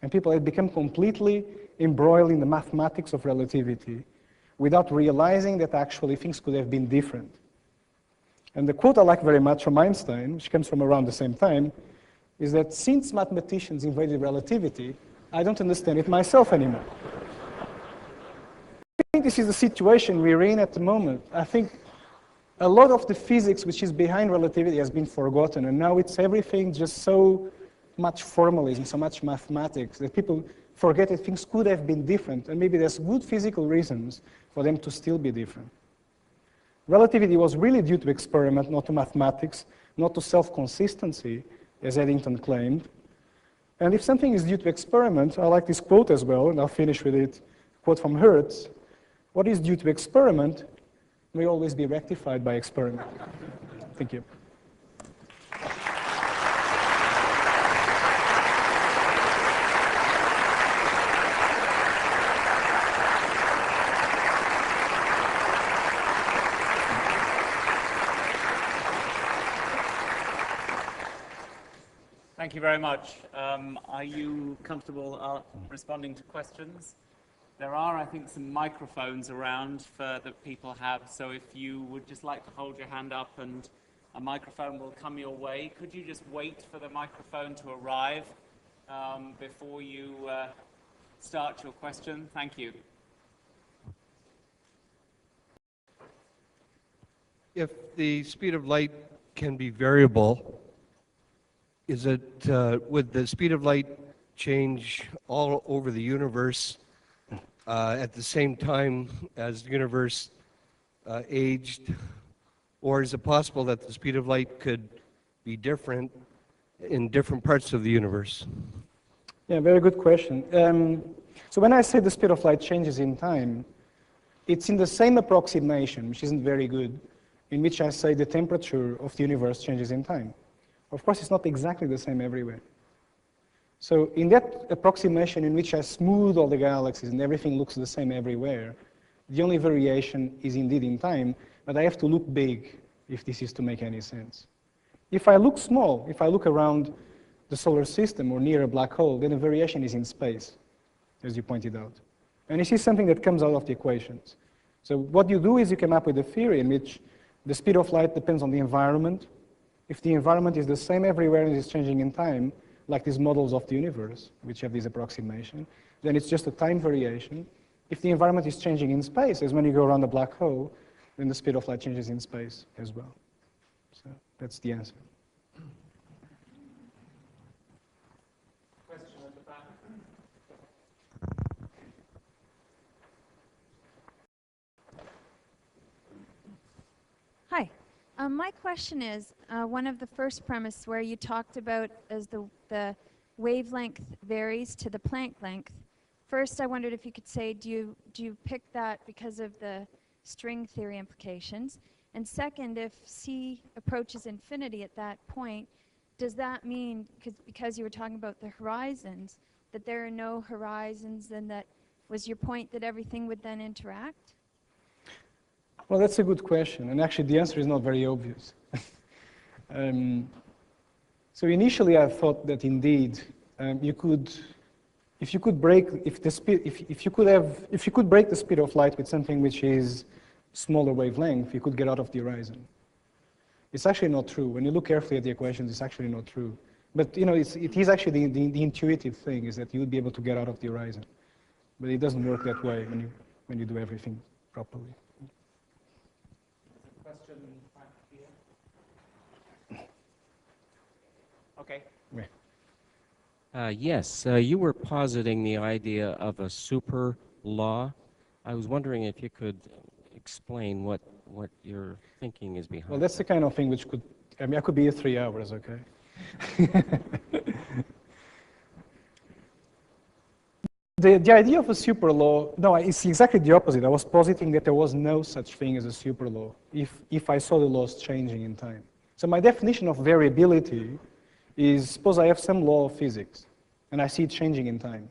And people had become completely embroiled in the mathematics of relativity without realizing that actually things could have been different. And the quote I like very much from Einstein, which comes from around the same time, is that since mathematicians invaded relativity, I don't understand it myself anymore. I think this is the situation we're in at the moment. I think a lot of the physics which is behind relativity has been forgotten, and now it's everything just so much formalism, so much mathematics, that people forget that things could have been different, and maybe there's good physical reasons for them to still be different. Relativity was really due to experiment, not to mathematics, not to self-consistency, as Eddington claimed. And if something is due to experiment, I like this quote as well, and I'll finish with it, quote from Hertz, what is due to experiment may always be rectified by experiment. Thank you. Thank you very much. Are you comfortable responding to questions? There are, I think, some microphones around that people have, so if you would just like to hold your hand up and a microphone will come your way. Could you just wait for the microphone to arrive before you start your question? Thank you. If the speed of light can be variable, would the speed of light change all over the universe at the same time as the universe aged? Or is it possible that the speed of light could be different in different parts of the universe? Yeah, very good question. So when I say the speed of light changes in time, it's in the same approximation, which isn't very good, in which I say the temperature of the universe changes in time. Of course, it's not exactly the same everywhere. So in that approximation in which I smooth all the galaxies and everything looks the same everywhere, the only variation is indeed in time, but I have to look big if this is to make any sense. If I look small, if I look around the solar system or near a black hole, then the variation is in space, as you pointed out. And this is something that comes out of the equations. So what you do is you come up with a theory in which the speed of light depends on the environment. If the environment is the same everywhere and is changing in time, like these models of the universe, which have this approximation, then it's just a time variation. If the environment is changing in space, as when you go around a black hole, then the speed of light changes in space as well. So that's the answer. Question at the back. Hi. My question is, one of the first premise where you talked about as the wavelength varies to the Planck length. First, I wondered if you could say, do you pick that because of the string theory implications? And second, if C approaches infinity at that point, does that mean, because you were talking about the horizons, that there are no horizons, and that was your point that everything would then interact? Well, that's a good question, and actually the answer is not very obvious. So initially I thought that indeed if you could break the speed of light with something which is smaller wavelength, you could get out of the horizon. It's actually not true. When you look carefully at the equations, it's actually not true. But it is actually the intuitive thing is that you would be able to get out of the horizon. But it doesn't work that way when you do everything properly. Question back here. Okay. Yes, you were positing the idea of a super law. I was wondering if you could explain what your thinking is behind. Well, that's the kind of thing which could, I could be here 3 hours, okay? The idea of a super law, no, it's exactly the opposite. I was positing that there was no such thing as a super law if I saw the laws changing in time. So my definition of variability is, suppose I have some law of physics, and I see it changing in time.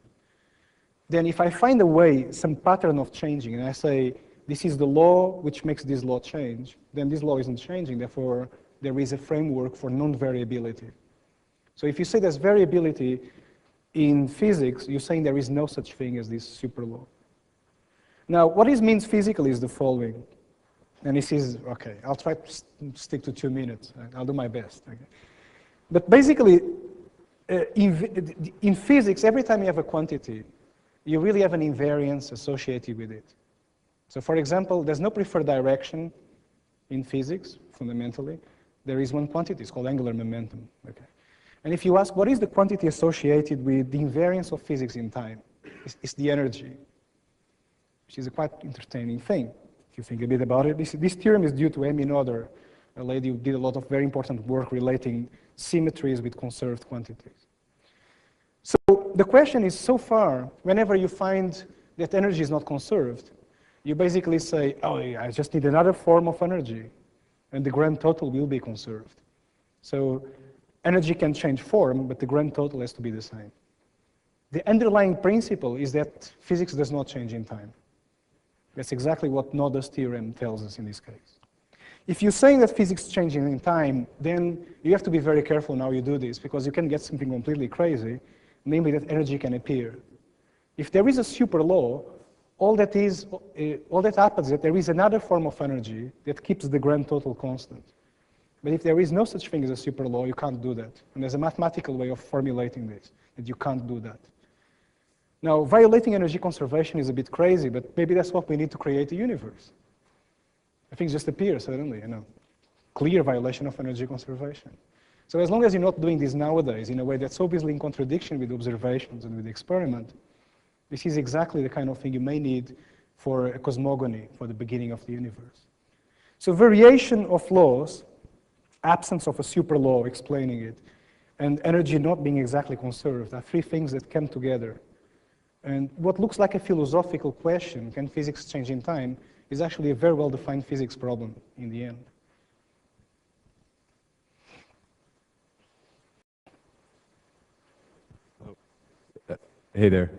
Then if I find a way, some pattern of changing, and I say, this is the law which makes this law change, then this law isn't changing, therefore there is a framework for non-variability. So if you say there's variability in physics, you're saying there is no such thing as this super law. Now, what this means physically is the following. And this is, okay, I'll try to stick to 2 minutes. I'll do my best. Okay. But basically, in physics, every time you have a quantity, you really have an invariance associated with it. So for example, there's no preferred direction in physics, fundamentally. There is one quantity, it's called angular momentum. Okay. And if you ask, what is the quantity associated with the invariance of physics in time? It's the energy, which is a quite entertaining thing. If you think a bit about it, this theorem is due to Amy Noether, a lady who did a lot of very important work relating symmetries with conserved quantities. So the question is, so far, whenever you find that energy is not conserved, you basically say, oh, yeah, I just need another form of energy, and the grand total will be conserved. So energy can change form, but the grand total has to be the same. The underlying principle is that physics does not change in time. That's exactly what Noether's theorem tells us in this case. If you're saying that physics is changing in time, then you have to be very careful how you do this, because you can get something completely crazy, namely that energy can appear. If there is a super law, all that happens is that there is another form of energy that keeps the grand total constant. But if there is no such thing as a super law, you can't do that. And there's a mathematical way of formulating this, that you can't do that. Now, violating energy conservation is a bit crazy, but maybe that's what we need to create a universe. Things just appear suddenly, clear violation of energy conservation. So as long as you're not doing this nowadays in a way that's obviously in contradiction with observations and with the experiment, this is exactly the kind of thing you may need for a cosmogony, for the beginning of the universe. So variation of laws, absence of a super law explaining it, and energy not being exactly conserved are three things that come together. And what looks like a philosophical question, can physics change in time, is actually a very well-defined physics problem in the end. Hey there.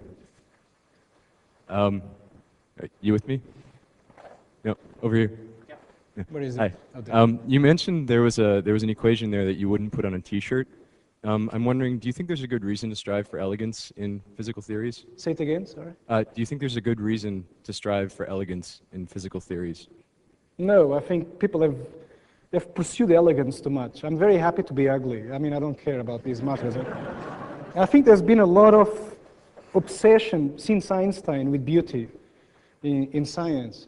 You with me? No, over here. Yeah. Where is it? Hi. Oh, there. You mentioned there was an equation there that you wouldn't put on a T-shirt. I'm wondering, do you think there's a good reason to strive for elegance in physical theories? Say it again, sorry. Do you think there's a good reason to strive for elegance in physical theories? No, I think people have pursued elegance too much. I'm very happy to be ugly. I mean, I don't care about these matters. I think there's been a lot of obsession since Einstein with beauty in science.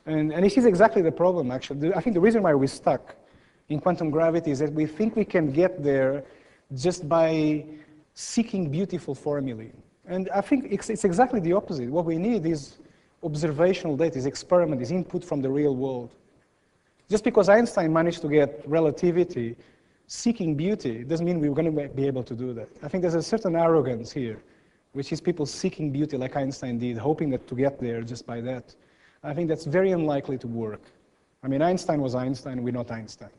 And this is exactly the problem, actually. I think the reason why we're stuck in quantum gravity is that we think we can get there just by seeking beautiful formulae. And I think it's exactly the opposite. What we need is observational data, is experiment, is input from the real world. Just because Einstein managed to get relativity, seeking beauty, doesn't mean we're going to be able to do that. I think there's a certain arrogance here, which is people seeking beauty like Einstein did, hoping that to get there just by that. I think that's very unlikely to work. I mean, Einstein was Einstein, we're not Einstein.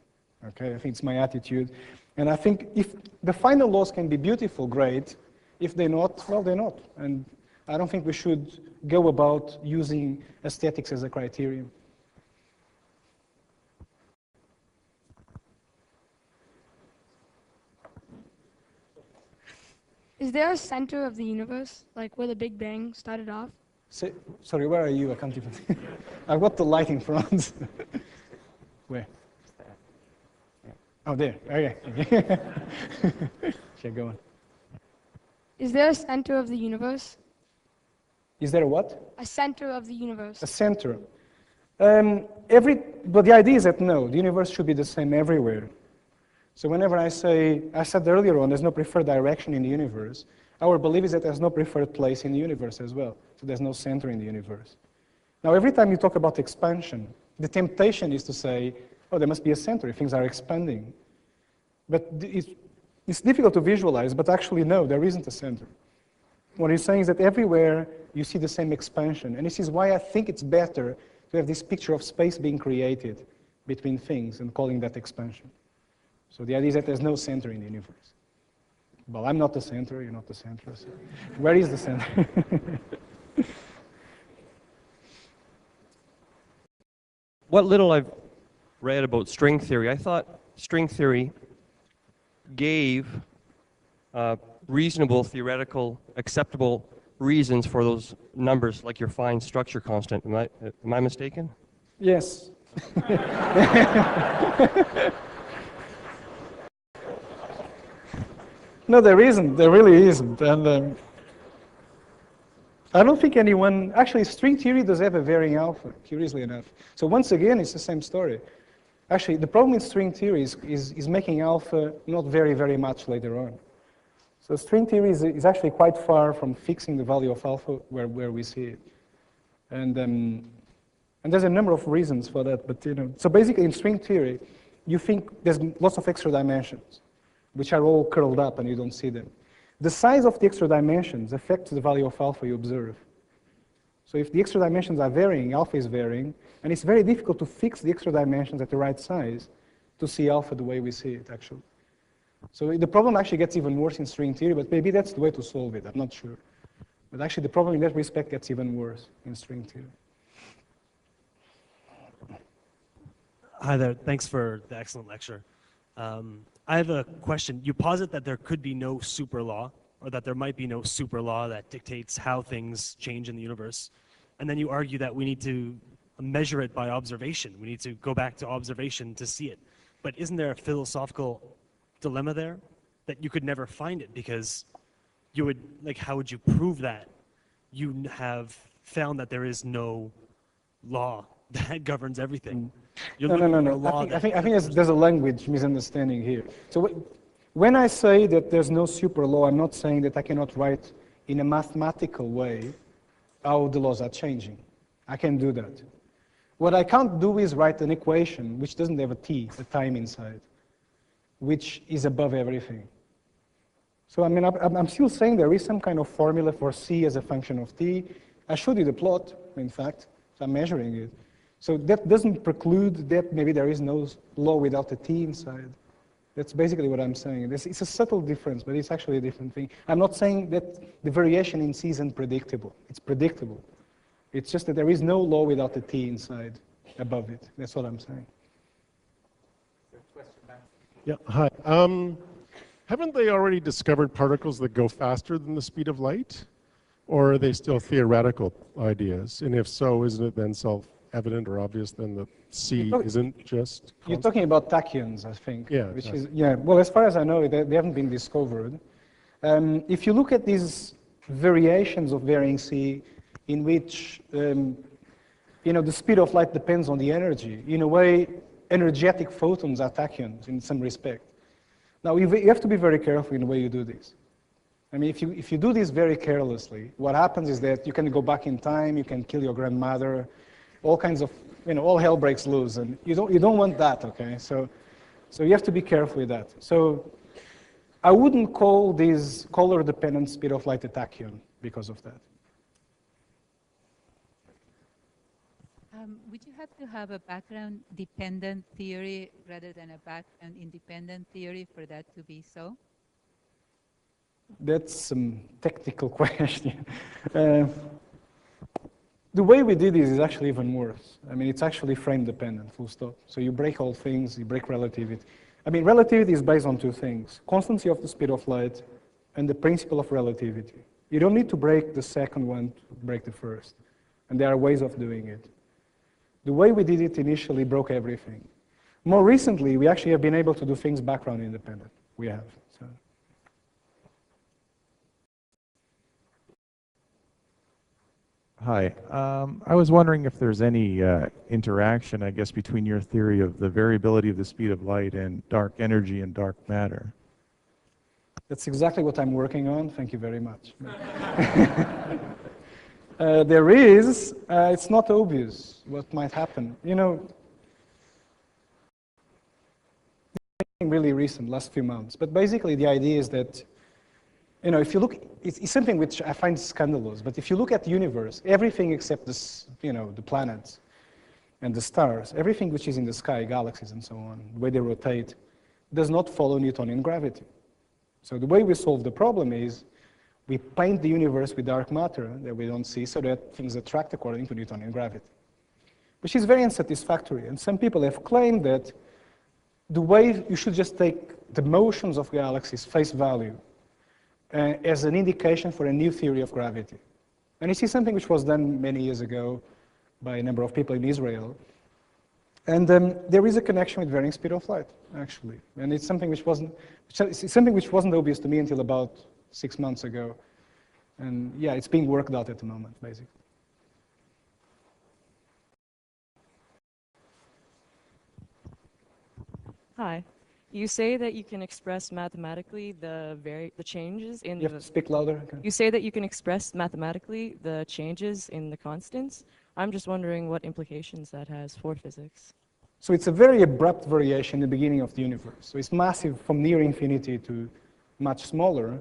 Okay, I think it's my attitude. And I think if the final laws can be beautiful, great. If they're not, well, they're not. And I don't think we should go about using aesthetics as a criterion. Is there a center of the universe, like where the Big Bang started off? Sorry, where are you? I can't even. I've got the light in front. Where? Oh, there. Okay. Okay, go on. Is there a center of the universe? Is there a what? A center of the universe. A center. But the idea is that no, the universe should be the same everywhere. So whenever I said earlier on, there's no preferred direction in the universe, our belief is that there's no preferred place in the universe as well. So there's no center in the universe. Now, every time you talk about expansion, the temptation is to say, oh, there must be a center if things are expanding. But it's difficult to visualize, but actually, no, there isn't a center. What he's saying is that everywhere you see the same expansion. And this is why I think it's better to have this picture of space being created between things and calling that expansion. So the idea is that there's no center in the universe. Well, I'm not the center, you're not the center. So where is the center? What little I've read about string theory, I thought string theory gave reasonable, theoretical, acceptable reasons for those numbers, like your fine structure constant. Am I mistaken? Yes. No, there isn't. There really isn't. And I don't think anyone, actually, string theory does have a varying alpha, curiously enough. So once again, it's the same story. Actually, the problem with string theory is making alpha not very, very much later on. So string theory is actually quite far from fixing the value of alpha where we see it. And there's a number of reasons for that, but so basically in string theory, you think there's lots of extra dimensions, which are all curled up and you don't see them. The size of the extra dimensions affects the value of alpha you observe. So if the extra dimensions are varying, alpha is varying, and it's very difficult to fix the extra dimensions at the right size to see alpha the way we see it, actually. So the problem actually gets even worse in string theory, but maybe that's the way to solve it, I'm not sure. But actually the problem in that respect gets even worse in string theory. Hi there, thanks for the excellent lecture. I have a question. You posit that there could be no super law, or that there might be no super law that dictates how things change in the universe. And then you argue that we need to measure it by observation. We need to go back to observation to see it. But isn't there a philosophical dilemma there that you could never find it because you would, like, how would you prove that you have found that there is no law that governs everything? No. I think there's a language misunderstanding here. So when I say that there's no super law, I'm not saying that I cannot write in a mathematical way how the laws are changing. I can do that. What I can't do is write an equation which doesn't have a time inside, which is above everything. So I mean, I'm still saying there is some kind of formula for c as a function of t. I showed you the plot, in fact, so I'm measuring it. So that doesn't preclude that maybe there is no law without a t inside. That's basically what I'm saying. It's a subtle difference, but it's actually a different thing. I'm not saying that the variation in c is unpredictable. It's predictable. It's just that there is no law without a t inside above it. That's what I'm saying. Yeah, hi. Haven't they already discovered particles that go faster than the speed of light? Or are they still theoretical ideas? And if so, isn't it then self-evident or obvious then that c isn't just constant? You're talking about tachyons, I think. Yeah, Which exactly. is, yeah, well, as far as I know, they haven't been discovered. If you look at these variations of varying c, in which the speed of light depends on the energy, in a way, energetic photons are tachyons in some respect. Now, you have to be very careful in the way you do this. I mean, if you do this very carelessly, what happens is that you can go back in time, you can kill your grandmother, all kinds of, all hell breaks loose, and you don't want that, okay? So you have to be careful with that. So I wouldn't call this color-dependent speed of light a tachyon because of that. Would you have to have a background-dependent theory rather than a background-independent theory for that to be so? That's some technical question. The way we did this is actually even worse. I mean, it's actually frame-dependent, full stop. So you break all things, you break relativity. I mean, relativity is based on two things: constancy of the speed of light and the principle of relativity. You don't need to break the second one to break the first. And there are ways of doing it. The way we did it initially broke everything. More recently, we actually have been able to do things background independent. We have. So. Hi. I was wondering if there's any interaction, I guess, between your theory of the variability of the speed of light and dark energy and dark matter. That's exactly what I'm working on. Thank you very much. There is, it's not obvious what might happen. Really recent, last few months. But basically the idea is that, if you look, it's something which I find scandalous, but if you look at the universe, everything except this, the planets and the stars, everything which is in the sky, galaxies and so on, the way they rotate, does not follow Newtonian gravity. So the way we solve the problem is we paint the universe with dark matter that we don't see so that things attract according to Newtonian gravity, which is very unsatisfactory. And some people have claimed that the way you should just take the motions of galaxies face value as an indication for a new theory of gravity. And this is something which was done many years ago by a number of people in Israel. And there is a connection with varying speed of light, actually. And it's something which wasn't obvious to me until about 6 months ago. And yeah, it's being worked out at the moment, basically. Hi. You say that you can express mathematically the changes in You have to speak louder. Okay. You say that you can express mathematically the changes in the constants. I'm just wondering what implications that has for physics. So it's a very abrupt variation in the beginning of the universe. So it's massive from near infinity to much smaller.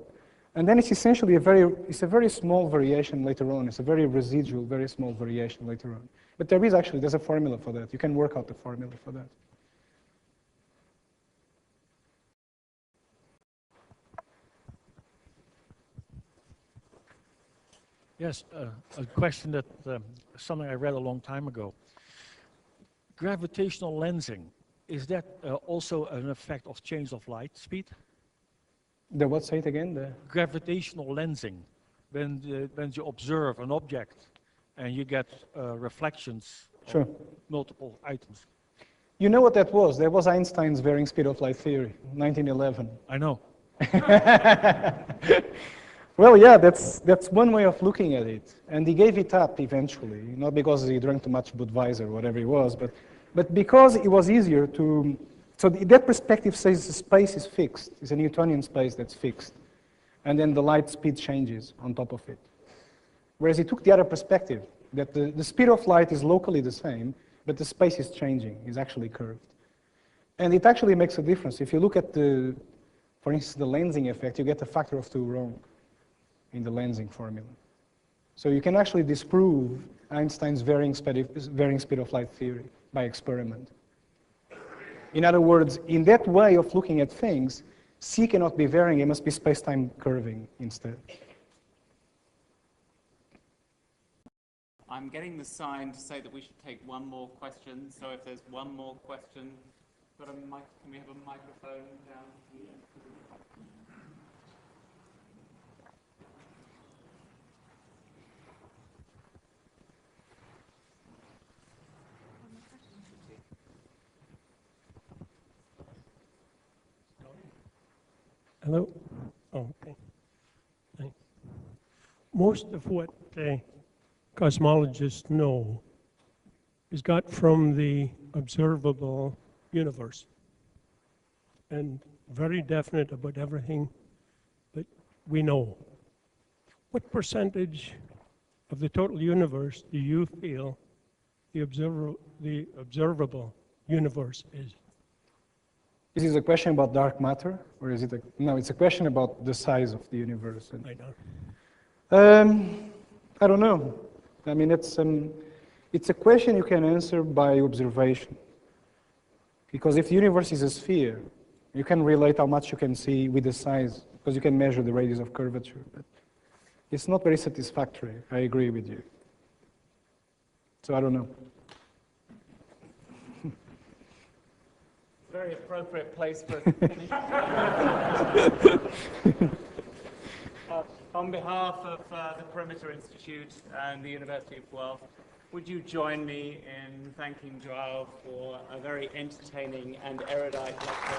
And then it's essentially a very small variation later on. It's a very residual, very small variation later on. But there's a formula for that. You can work out the formula for that. Yes, a question that something I read a long time ago. Gravitational lensing, is that also an effect of change of light speed? The what? Say it again. The gravitational lensing, when you observe an object and you get reflections sure. of multiple items. You know what that was? That was Einstein's varying speed of light theory, 1911. I know. Well, yeah, that's one way of looking at it. And he gave it up eventually, not because he drank too much Budweiser or whatever it was, but because it was easier to. So that perspective says the space is fixed. It's a Newtonian space that's fixed. And then the light speed changes on top of it. Whereas he took the other perspective, that the speed of light is locally the same, but the space is changing, is actually curved. And it actually makes a difference. If you look at for for instance, the lensing effect, you get a factor of 2 wrong in the lensing formula. So you can actually disprove Einstein's varying speed of light theory by experiment. In other words, in that way of looking at things, C cannot be varying, it must be space-time curving instead. I'm getting the sign to say that we should take one more question. So if there's one more question, got a mic, can we have a microphone down here? Hello? Oh, okay. Thanks. Most of what cosmologists know is got from the observable universe and very definite about everything that we know. What percentage of the total universe do you feel the observable universe is? This is a question about dark matter, or is it no, it's a question about the size of the universe. I know. I don't know. I mean, it's a question you can answer by observation. Because if the universe is a sphere, you can relate how much you can see with the size, because you can measure the radius of curvature. But it's not very satisfactory. I agree with you. So I don't know. Very appropriate place for us to finish. On behalf of the Perimeter Institute and the University of Guelph, would you join me in thanking Joao for a very entertaining and erudite lecture?